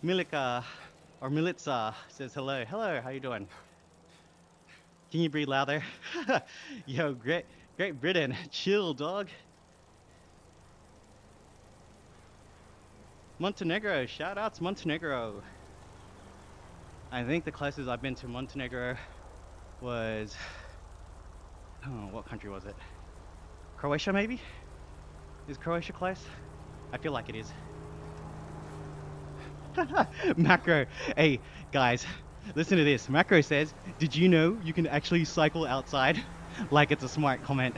Milika or Militza says hello. Hello, how you doing? Can you breathe louder? Yo, Great Britain. Chill, dog. Montenegro, shout outs Montenegro. I think the closest I've been to Montenegro was, oh, what country was it? Croatia, maybe? Is Croatia close? I feel like it is. Macro, hey guys, listen to this. Macro says, did you know you can actually cycle outside? Like it's a smart comment.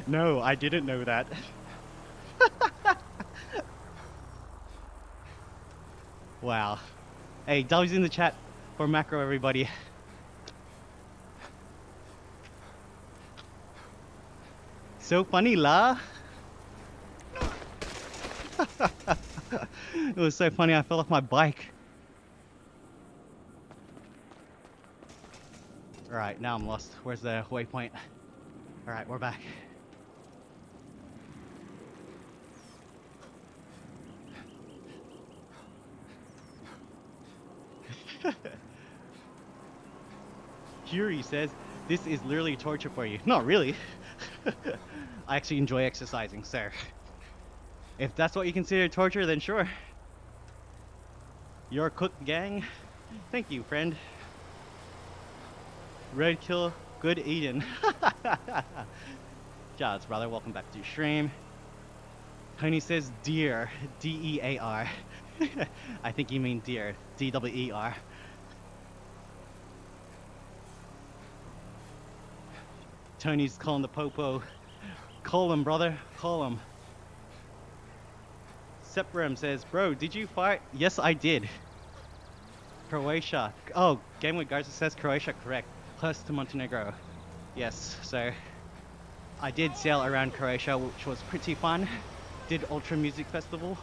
No, I didn't know that. Wow. Hey, W's in the chat for Macro, everybody. So funny, la. It was so funny, I fell off my bike. Alright, now I'm lost. Where's the waypoint? Alright, we're back. Fury says, this is literally torture for you. Not really. I actually enjoy exercising, so if that's what you consider torture, then sure. Your cook gang. Thank you, friend. Roadkill, good eating. Jazz, brother, welcome back to the stream. Tony says deer, D-E-A-R. I think you mean deer, D-W-E-R. Tony's calling the popo. Call him, brother, call him. Seprem says, bro, did you fight? Yes, I did. Croatia. Oh, Game with Garza says Croatia, correct. Close to Montenegro. Yes, so I did sail around Croatia, which was pretty fun. Did Ultra Music Festival.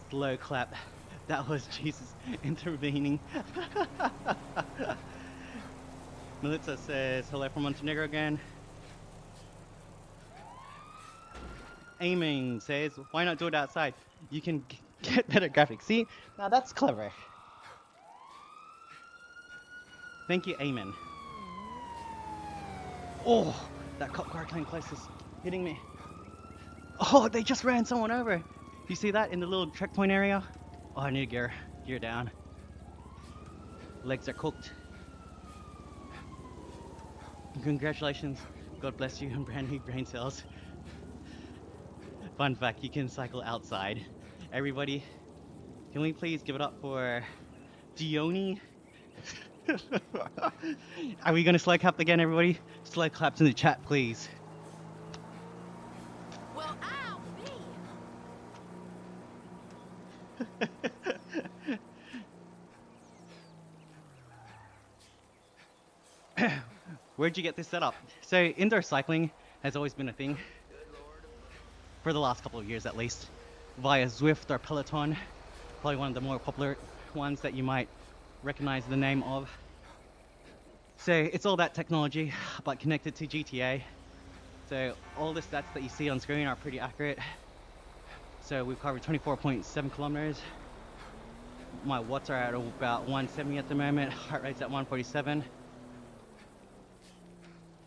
Slow clap. That was Jesus intervening. Melissa says hello from Montenegro again. Aiming says, why not do it outside? You can get better graphics. See? Now that's clever. Thank you, Amen. Oh, that cop car came closest, hitting me. Oh, they just ran someone over. You see that in the little checkpoint area? Oh, I need gear down. Legs are cooked. Congratulations. God bless you and brand new brain cells. Fun fact, you can cycle outside. Everybody, can we please give it up for Dione? Are we gonna slow clap again, everybody? Slow claps in the chat, please. Well, ow, me. Where'd you get this set up? So indoor cycling has always been a thing for the last couple of years, at least, via Zwift or Peloton. Probably one of the more popular ones that you might recognize the name of. So it's all that technology, but connected to GTA. So all the stats that you see on screen are pretty accurate. So we've covered 24.7 kilometers. My watts are at about 170 at the moment. Heart rate's at 147.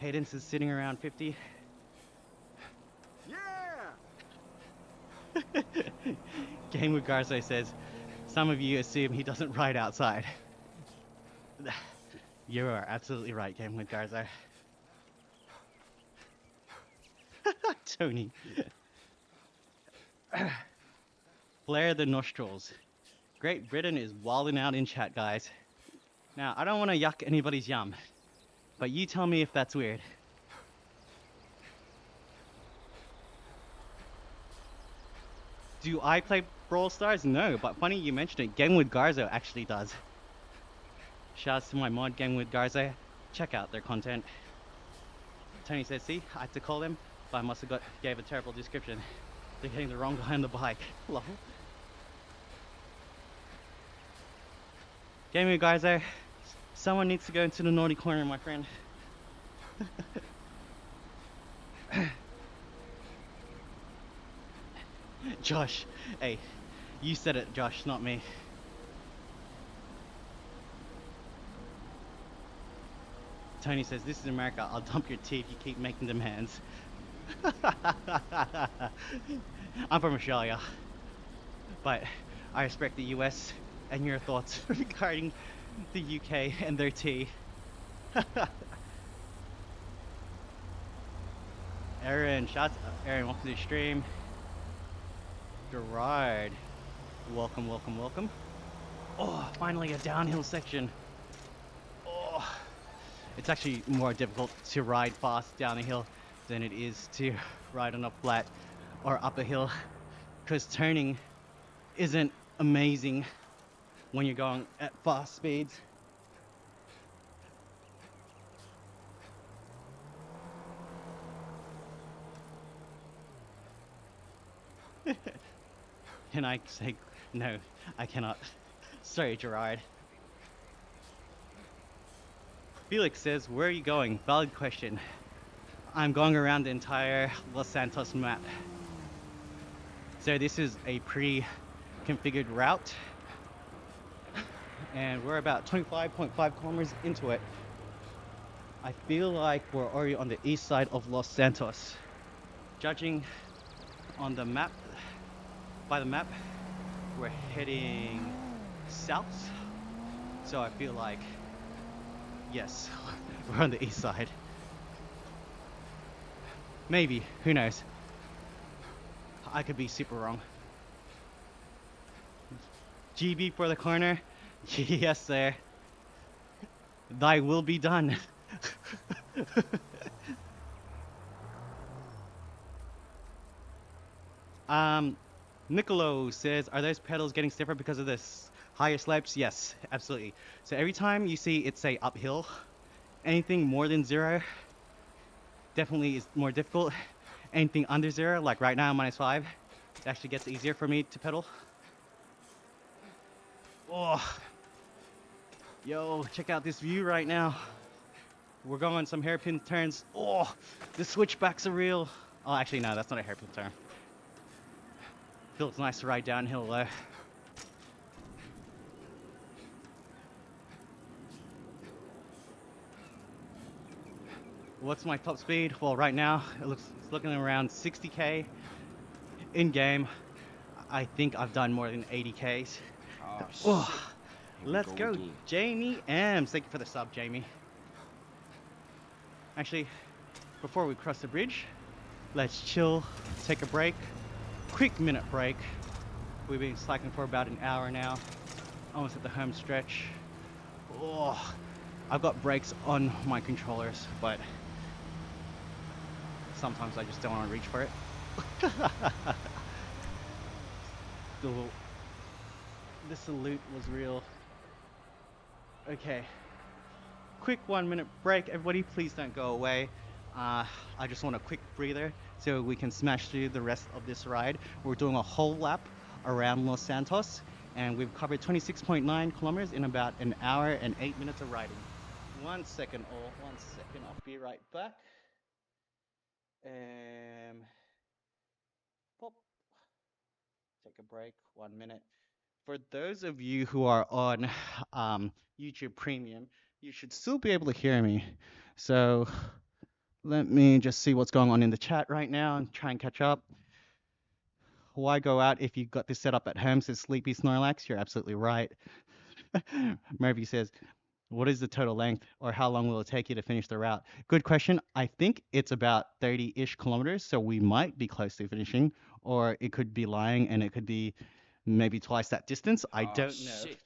Cadence is sitting around 50. Yeah! Game with Garzo says, some of you assume he doesn't ride outside. You are absolutely right, Game with Garzo. Tony. Flare the nostrils. Great Britain is wilding out in chat, guys. Now, I don't want to yuck anybody's yum, but you tell me if that's weird. Do I play Brawl Stars? No, but funny you mentioned it. Game with Garzo actually does. Shouts to my mod, Game with Garzo. Check out their content. Tony says, see, I had to call them, but I must have gave a terrible description. They're getting the wrong guy on the bike. Lol. Game with Garzo. Someone needs to go into the naughty corner, my friend. Josh, hey, you said it, Josh, not me. Tony says, this is America, I'll dump your tea if you keep making demands. I'm from Australia, but I respect the US and your thoughts regarding the UK and their tea. Aaron, shouts Aaron, welcome to the stream. Gerard, welcome, welcome, welcome. Oh, finally a downhill section. Oh, it's actually more difficult to ride fast down a hill than it is to ride on a flat or up a hill, because turning isn't amazing when you're going at fast speeds. Can I say no? I cannot. Sorry, Gerard. Felix says, where are you going? Valid question. I'm going around the entire Los Santos map. So this is a pre-configured route. And we're about 25.5 kilometers into it. I feel like we're already on the east side of Los Santos. Judging on the map, by the map, we're heading south. So I feel like, yes, we're on the east side. Maybe, who knows? I could be super wrong. GB for the corner. Yes, sir. Thy will be done. Nicolo says, are those pedals getting stiffer because of this higher slopes? Yes, absolutely. So every time you see it say uphill, anything more than 0 definitely is more difficult. Anything under 0, like right now, -5, it actually gets easier for me to pedal. Oh, yo, check out this view right now. We're going some hairpin turns. Oh, the switchbacks are real. Oh, actually, no, that's not a hairpin turn. Feels nice to ride downhill though. What's my top speed? Well, right now it's looking around 60k. In game, I think I've done more than 80k's. Oh, Oh, let's go, again. Jamie Ams. Thank you for the sub, Jamie. Actually, before we cross the bridge, let's chill, take a break. Quick minute break. We've been cycling for about an hour now. Almost at the home stretch. Oh, I've got brakes on my controllers, but sometimes I just don't want to reach for it. the, the salute was real. Okay. Quick 1 minute break. Everybody, please don't go away. I just want a quick breather so we can smash through the rest of this ride. We're doing a whole lap around Los Santos, and we've covered 26.9 kilometers in about an hour and 8 minutes of riding. 1 second, all. 1 second. I'll be right back. Pop. Take a break. 1 minute. For those of you who are on YouTube Premium, you should still be able to hear me. So let me just see what's going on in the chat right now and try and catch up. Why go out if you've got this set up at home, says Sleepy Snorlax? You're absolutely right. Murphy says, what is the total length, or how long will it take you to finish the route? Good question. I think it's about 30-ish kilometers, so we might be close to finishing, or it could be lying and it could be maybe twice that distance. I don't know. Shit.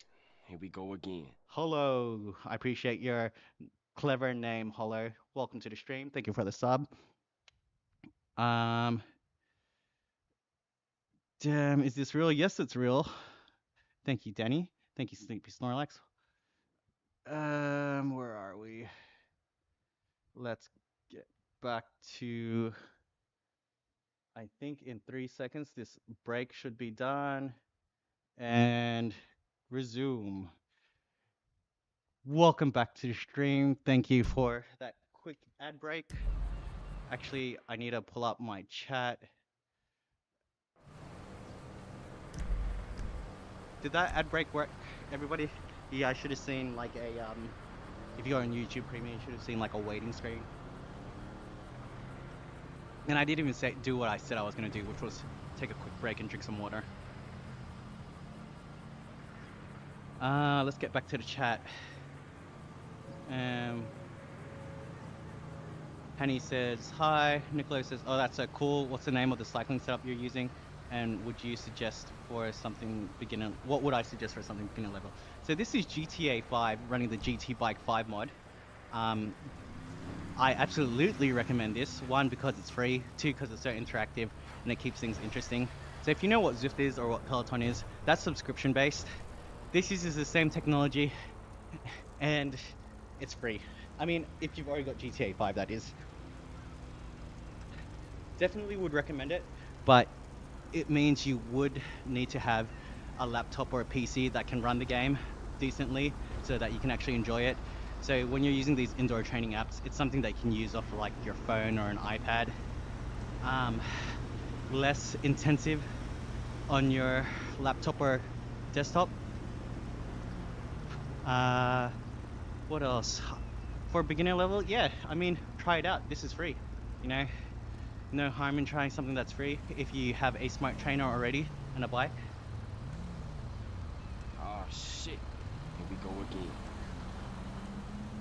Here we go again. Hello. I appreciate your clever name, Hollow. Welcome to the stream. Thank you for the sub. Damn, is this real? Yes, it's real. Thank you, Danny. Thank you, Sleepy Snorlax. Where are we? Let's get back to, I think in 3 seconds, this break should be done. And resume. Welcome back to the stream. Thank you for that quick ad break. Actually, I need to pull up my chat. Did that ad break work, everybody? Yeah, I should have seen like a, if you're on YouTube Premium, you should have seen like a waiting screen. And I didn't even do what I said I was going to do, which was take a quick break and drink some water. Let's get back to the chat. Penny says, hi. Niccolo says, oh, that's so cool. What's the name of the cycling setup you're using? And would you suggest for something beginner? What would I suggest for something beginner level? So this is GTA 5 running the GT Bike 5 mod. I absolutely recommend this. 1, because it's free. 2, because it's so interactive and it keeps things interesting. So if you know what Zwift is or what Peloton is, that's subscription based. This uses the same technology and it's free. I mean, if you've already got GTA 5, that is. Definitely would recommend it, but it means you would need to have a laptop or a PC that can run the game decently so that you can actually enjoy it. So when you're using these indoor training apps, it's something that you can use off like your phone or an iPad. Less intensive on your laptop or desktop. What else? For beginner level, yeah, I mean, try it out. This is free, you know. No harm in trying something that's free if you have a smart trainer already and a bike. Oh shit. Here we go again.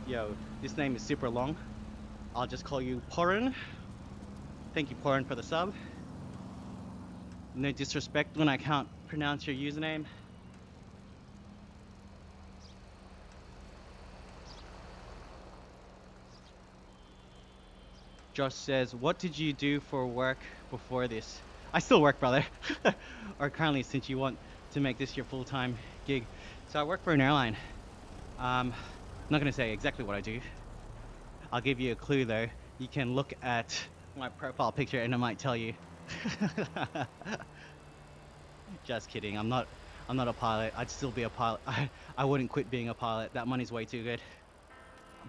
Yo, this name is super long. I'll just call you Porin. Thank you, Porin, for the sub. No disrespect when I can't pronounce your username. Josh says, what did you do for work before this? I still work, brother. Or currently, since you want to make this your full-time gig. So I work for an airline. I'm not going to say exactly what I do. I'll give you a clue though. You can look at my profile picture and it might tell you. Just kidding. I'm not a pilot. I'd still be a pilot. I wouldn't quit being a pilot. That money's way too good.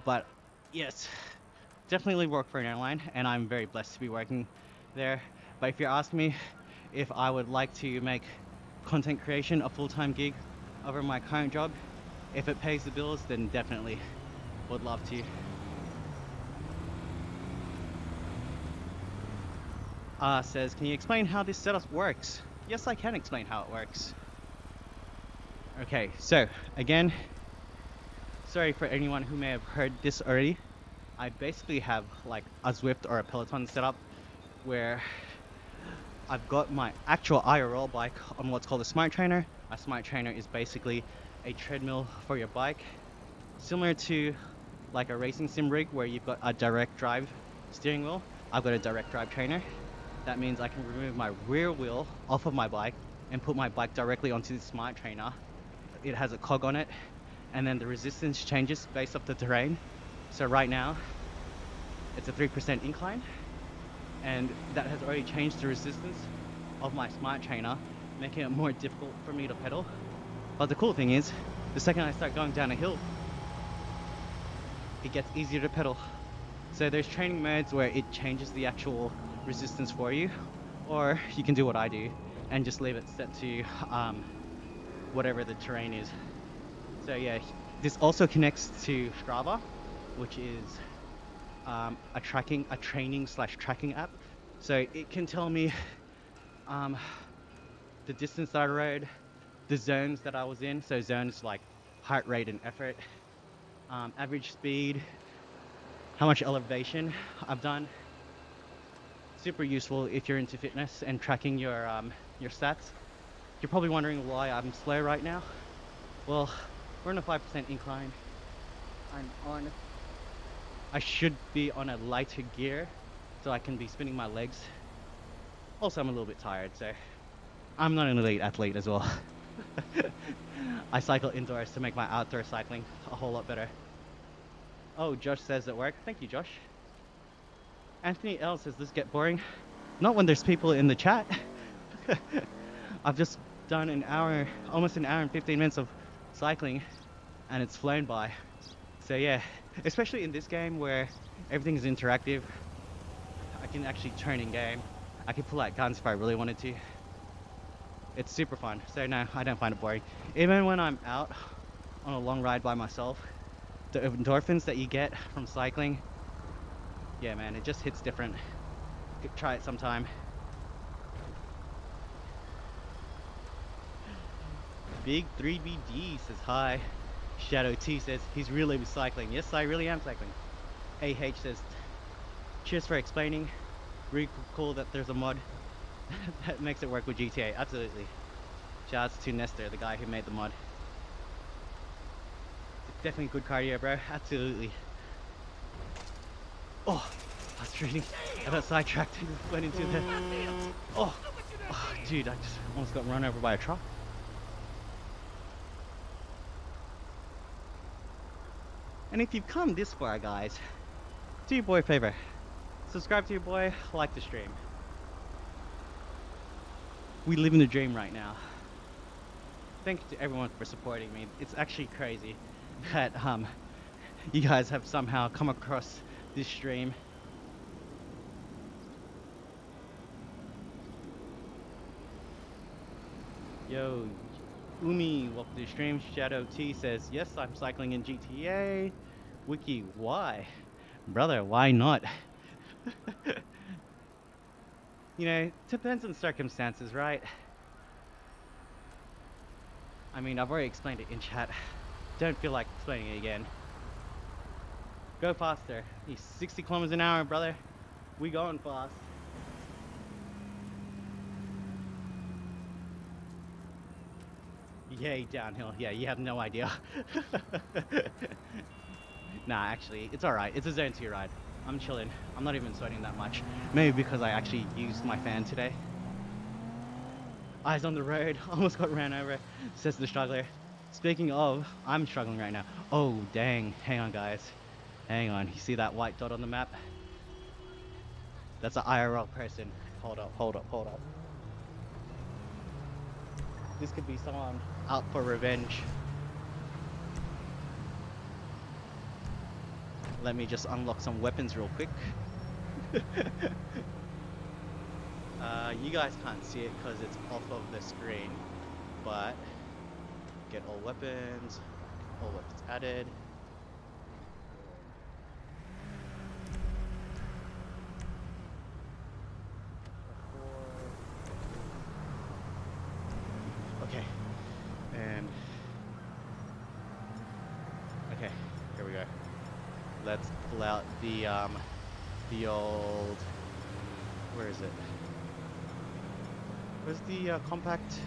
But yes, definitely work for an airline, and I'm very blessed to be working there. But if you're asking me if I would like to make content creation a full-time gig over my current job, if it pays the bills, then definitely would love to. Says, can you explain how this setup works? Yes, I can explain how it works. Okay, so again, sorry for anyone who may have heard this already. I basically have like a Zwift or a Peloton setup where I've got my actual IRL bike on what's called a smart trainer. A smart trainer is basically a treadmill for your bike, similar to like a racing sim rig where you've got a direct drive steering wheel. I've got a direct drive trainer. That means I can remove my rear wheel off of my bike and put my bike directly onto the smart trainer. It has a cog on it, and then the resistance changes based off the terrain. So right now, it's a 3% incline, and that has already changed the resistance of my smart trainer, making it more difficult for me to pedal. But the cool thing is, the second I start going down a hill, it gets easier to pedal. So there's training modes where it changes the actual resistance for you, or you can do what I do and just leave it set to whatever the terrain is. So yeah, this also connects to Strava, which is a training/tracking app. So it can tell me the distance that I rode, the zones that I was in. So zones like heart rate and effort, average speed, how much elevation I've done. Super useful if you're into fitness and tracking your stats. You're probably wondering why I'm slow right now. Well, we're on a 5% incline. I should be on a lighter gear so I can be spinning my legs. Also, I'm a little bit tired, so I'm not an elite athlete as well. I cycle indoors to make my outdoor cycling a whole lot better. Oh, Josh says at work. Thank you, Josh. Anthony L says this get boring. Not when there's people in the chat. I've just done almost an hour and 15 minutes of cycling, and it's flown by. So yeah, especially in this game where everything is interactive, I can actually turn in game. I can pull out guns if I really wanted to. It's super fun. So no, I don't find it boring. Even when I'm out on a long ride by myself, the endorphins that you get from cycling, yeah man, it just hits different. Try it sometime. Big 3BD says hi. Shadow T says he's really cycling. Yes, I really am cycling. AH says cheers for explaining. Really cool that there's a mod that makes it work with GTA. Absolutely. Shouts to Nestor, the guy who made the mod. It's definitely good cardio, bro. Absolutely. Oh, I was reading. I got sidetracked and went into the. Oh, dude, I just almost got run over by a truck. And if you've come this far, guys, do your boy a favor. Subscribe to your boy, like the stream. We live in the dream right now. Thank you to everyone for supporting me. It's actually crazy that you guys have somehow come across this stream. Yo, Umi, welcome to the stream. Shadow T says, yes, I'm cycling in GTA. Wiki, why? Brother, why not? You know, depends on circumstances, right? I mean, I've already explained it in chat. Don't feel like explaining it again. Go faster. He's 60 kilometers an hour, brother. We going fast. Yay, downhill. Yeah, you have no idea. Nah, actually, it's alright. It's a zone 2 ride. I'm chilling. I'm not even sweating that much. Maybe because I actually used my fan today. Eyes on the road. Almost got ran over, says the struggler. Speaking of, I'm struggling right now. Oh, dang. Hang on, guys. Hang on. You see that white dot on the map? That's an IRL person. Hold up, hold up, hold up. This could be someone out for revenge. Let me just unlock some weapons real quick. You guys can't see it because it's off of the screen, but get all weapons added. Okay, and okay, here we go. Let's pull out the old, where is it? Where's the compact?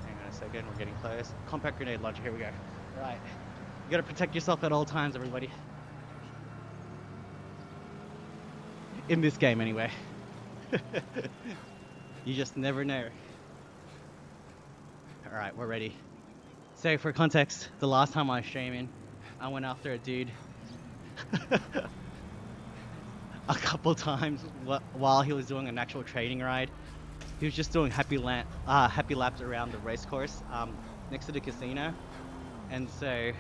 Hang on a second, we're getting close. Compact grenade launcher, here we go. Right. You gotta protect yourself at all times, everybody. In this game, anyway. You just never know. Alright, we're ready. So, for context, the last time I was streaming, I went after a dude a couple times while he was doing an actual trading ride. He was just doing happy laps around the race course next to the casino. And so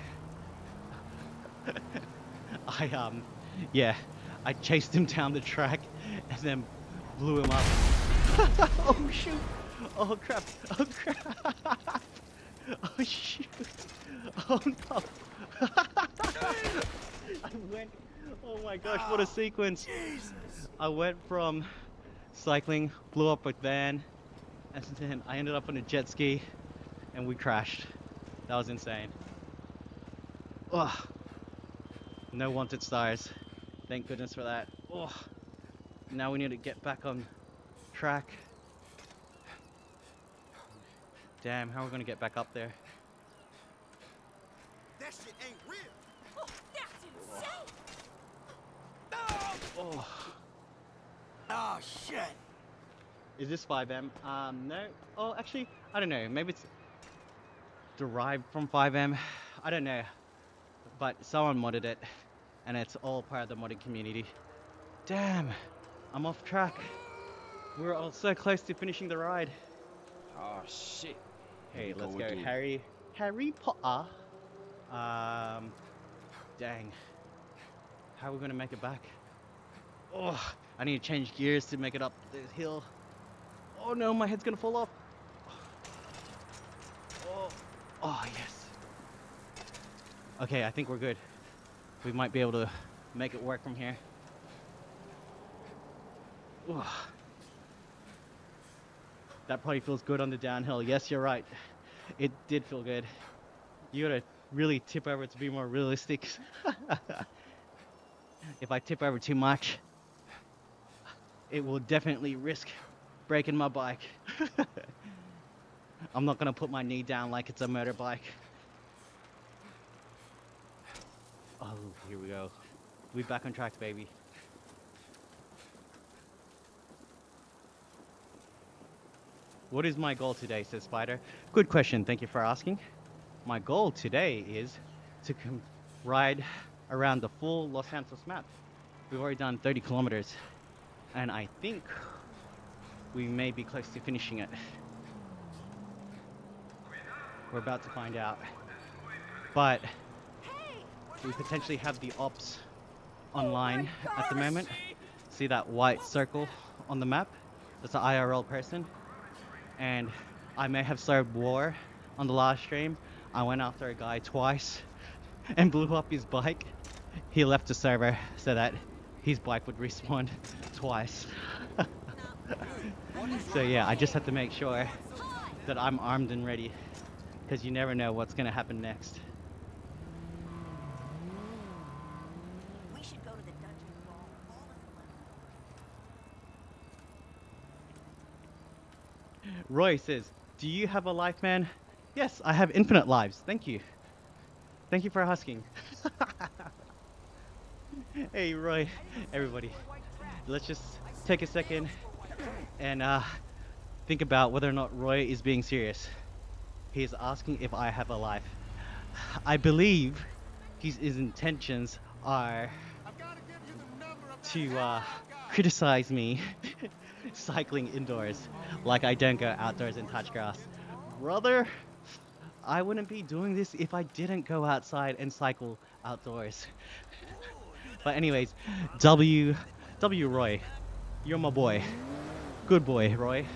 yeah, I chased him down the track and then blew him up. Oh shoot! Oh crap! Oh crap! Oh shoot! Oh no! I went. Oh my gosh! What a sequence! I went from cycling, blew up a van, and then I ended up on a jet ski, and we crashed. That was insane. Ugh. No wanted stars. Thank goodness for that. Ugh. Now we need to get back on track. Damn, how are we gonna get back up there? That shit ain't real. Oh, that's insane! Oh. Oh shit. Is this 5M? No. Oh, actually, I don't know. Maybe it's derived from 5M. I don't know. But someone modded it, and it's all part of the modding community. Damn, I'm off track. We're all so close to finishing the ride. Oh shit. Hey, Here we let's go go, again. Harry Potter. Dang. How are we gonna make it back? Oh, I need to change gears to make it up the hill. Oh no, my head's gonna fall off. Oh, oh yes. Okay, I think we're good. We might be able to make it work from here. Ugh. That probably feels good on the downhill. Yes, you're right. It did feel good. You gotta really tip over to be more realistic. If I tip over too much, it will definitely risk breaking my bike. I'm not gonna put my knee down like it's a motorbike. Oh, here we go. We back on track, baby. What is my goal today, says Spider? Good question, thank you for asking. My goal today is to ride around the full Los Santos map. We've already done 30 kilometers, and I think we may be close to finishing it. We're about to find out. But we potentially have the ops online at the moment. See that white circle on the map? That's an IRL person. And I may have started war on the last stream. I went after a guy twice and blew up his bike. He left the server so that his bike would respawn twice. So yeah, I just have to make sure that I'm armed and ready, because you never know what's gonna happen next. We should go to the dungeon crawl all in one. Roy says, do you have a life, man? Yes, I have infinite lives. Thank you. Thank you for asking. Hey, Roy. Everybody, let's just take a second and think about whether or not Roy is being serious. He is asking if I have a life. I believe his intentions are I've gotta give you the number of that to guy. criticize me cycling indoors, like I don't go outdoors and touch grass. Brother, I wouldn't be doing this if I didn't go outside and cycle outdoors. But anyways, W Roy, you're my boy. Good boy, Roy.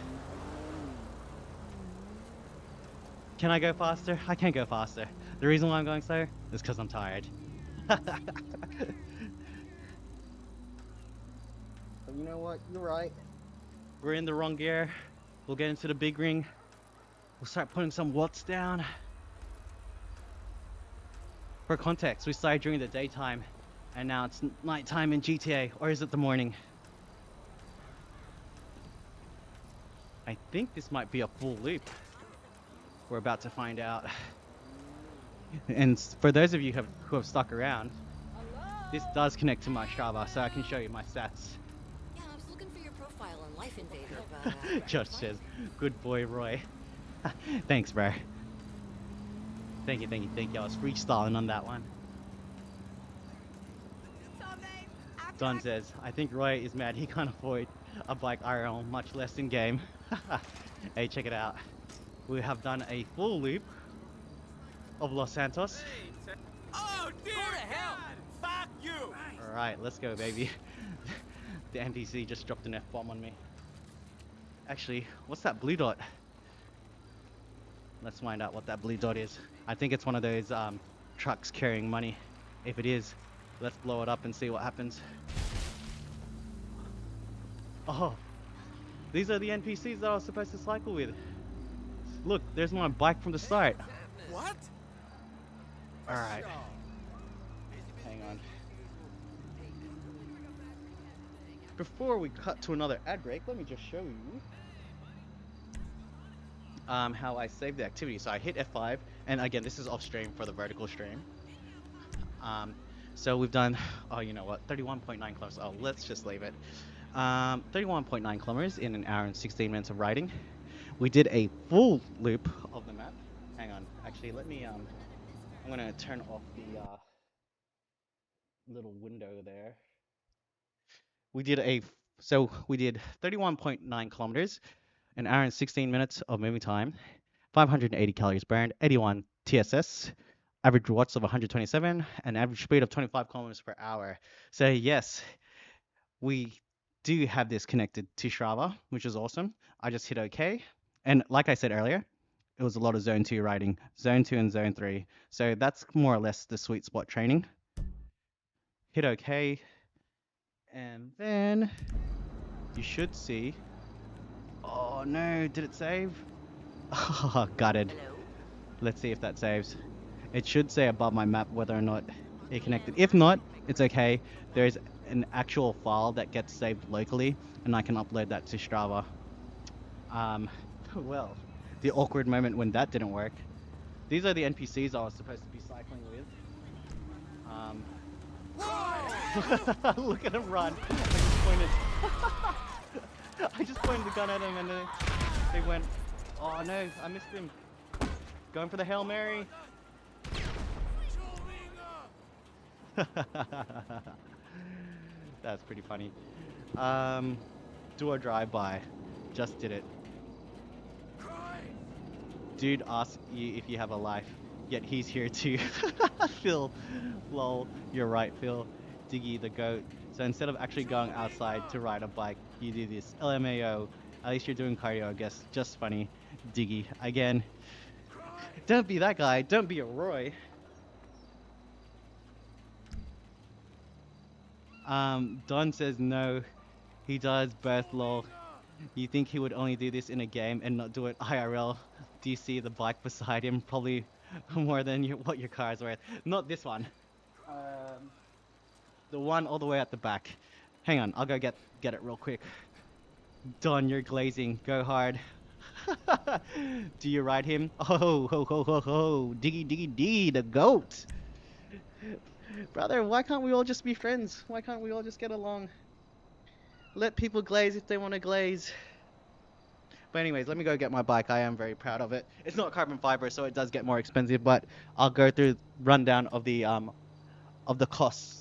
Can I go faster? I can't go faster. The reason why I'm going slow is because I'm tired. But you know what? You're right. We're in the wrong gear. We'll get into the big ring. We'll start putting some watts down. For context, we started during the daytime, and now it's nighttime in GTA, or is it the morning? I think this might be a full loop. We're about to find out. And for those of you who have stuck around, this does connect to my Strava, so I can show you my stats. Yeah, I was looking for your profile on Life Invader, but I Josh couldn't find says, it. "Good boy, Roy." Thanks, bro. Thank you, thank you, thank you. I was freestyling on that one. Don says, "I think Roy is mad he can't afford a bike IRL, much less in game." Hey, check it out. We have done a full loop of Los Santos. Oh dear Who the hell? God! Fuck you! All right, let's go, baby. The NPC just dropped an F-bomb on me. Actually, what's that blue dot? Let's find out what that blue dot is. I think it's one of those trucks carrying money. If it is, let's blow it up and see what happens. Oh, these are the NPCs that I was supposed to cycle with. Look, there's my bike from the start. What? All right, hang on. Before we cut to another ad break, let me just show you how I save the activity. So I hit F5, and again, this is off stream for the vertical stream. Um, so we've done, oh, you know what, 31.9 kilometers. Oh, let's just leave it. 31.9 kilometers in an hour and 16 minutes of riding. We did a full loop of the map. Hang on, actually, let me, I'm gonna turn off the little window there. We did a, so we did 31.9 kilometers, an hour and 16 minutes of moving time, 580 calories burned, 81 TSS, average watts of 127, and average speed of 25 kilometers per hour. So yes, we do have this connected to Strava, which is awesome. I just hit OK. And like I said earlier, it was a lot of zone 2 riding, zone 2 and zone 3. So that's more or less the sweet spot training. Hit OK. And then you should see. Oh no, did it save? Oh, gutted. Hello? Let's see if that saves. It should say above my map whether or not it connected. If not, it's okay. There is an actual file that gets saved locally, and I can upload that to Strava. Well, the awkward moment when that didn't work. These are the NPCs I was supposed to be cycling with. Look at him run. I just pointed the gun at him and then they went, oh no, I missed him. Going for the Hail Mary. That's pretty funny. Do a drive-by. Just did it. Dude asks you if you have a life, yet he's here too. Phil, lol, you're right, Phil. Diggy the goat. So instead of actually going outside to ride a bike, you do this. LMAO. At least you're doing cardio, I guess. Just funny. Diggy. Again. Don't be that guy. Don't be a Roy. Don says no. He does both, lol. You think he would only do this in a game and not do it IRL? Do you see the bike beside him? Probably more than what your car is worth. Not this one. The one all the way at the back. Hang on, I'll go get it real quick. Don, you're glazing. Go hard. Do you ride him? Oh, ho, ho, ho, ho. Diggy, diggy, dee, the goat. Brother, why can't we all just be friends? Why can't we all just get along? Let people glaze if they want to glaze. But anyways, let me go get my bike. I am very proud of it. It's not carbon fiber, so it does get more expensive, but I'll go through rundown of the costs.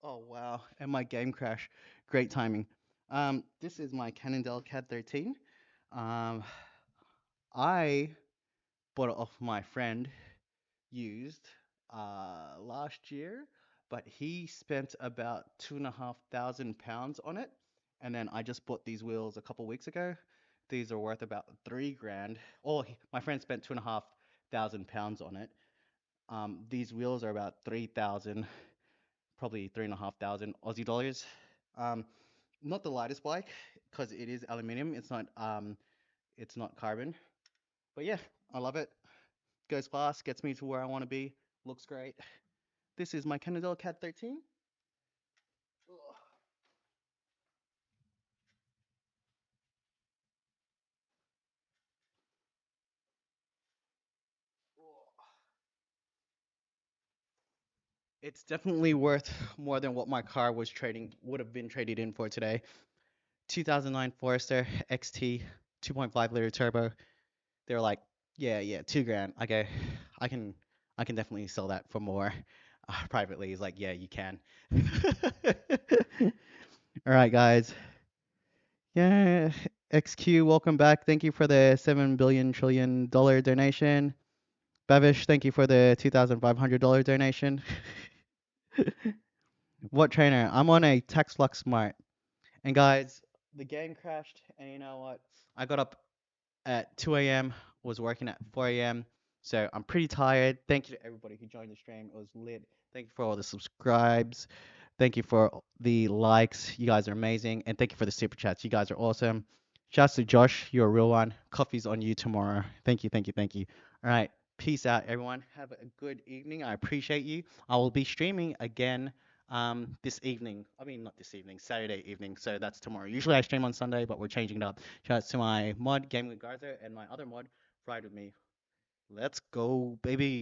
Oh wow, and my game crash. Great timing. This is my Cannondale CAD 13. Um, I bought it off my friend used last year, but he spent about £2,500 on it, and then I just bought these wheels a couple weeks ago. These are worth about 3 grand. Oh, my friend spent £2,500 on it. These wheels are about 3,000 probably 3,500 Aussie dollars. Um, not the lightest bike because it is aluminium. It's not carbon. But yeah, I love it. Goes fast, gets me to where I want to be. Looks great. This is my Cannondale Cat 13. It's definitely worth more than what my car would have been traded in for today. 2009 Forester XT 2.5 liter turbo. They were like, yeah, 2 grand. I go, I can, I can definitely sell that for more. Privately, he's like, yeah, you can. All right, guys. Yeah, XQ, welcome back. Thank you for the $7 billion donation. Bavish, thank you for the $2,500 donation. What trainer? I'm on a TaxFlux Smart. And guys, the game crashed, and you know what? I got up at 2 a.m., was working at 4 a.m., so I'm pretty tired. Thank you to everybody who joined the stream. It was lit. Thank you for all the subscribes. Thank you for the likes. You guys are amazing. And thank you for the super chats. You guys are awesome. Shouts to Josh. You're a real one. Coffee's on you tomorrow. Thank you, thank you, thank you. All right. Peace out, everyone. Have a good evening. I appreciate you. I will be streaming again this evening. I mean, not this evening, Saturday evening. So that's tomorrow. Usually I stream on Sunday, but we're changing it up. Shouts to my mod, Gaming with Garza, and my other mod, Ride with Me. Let's go, baby.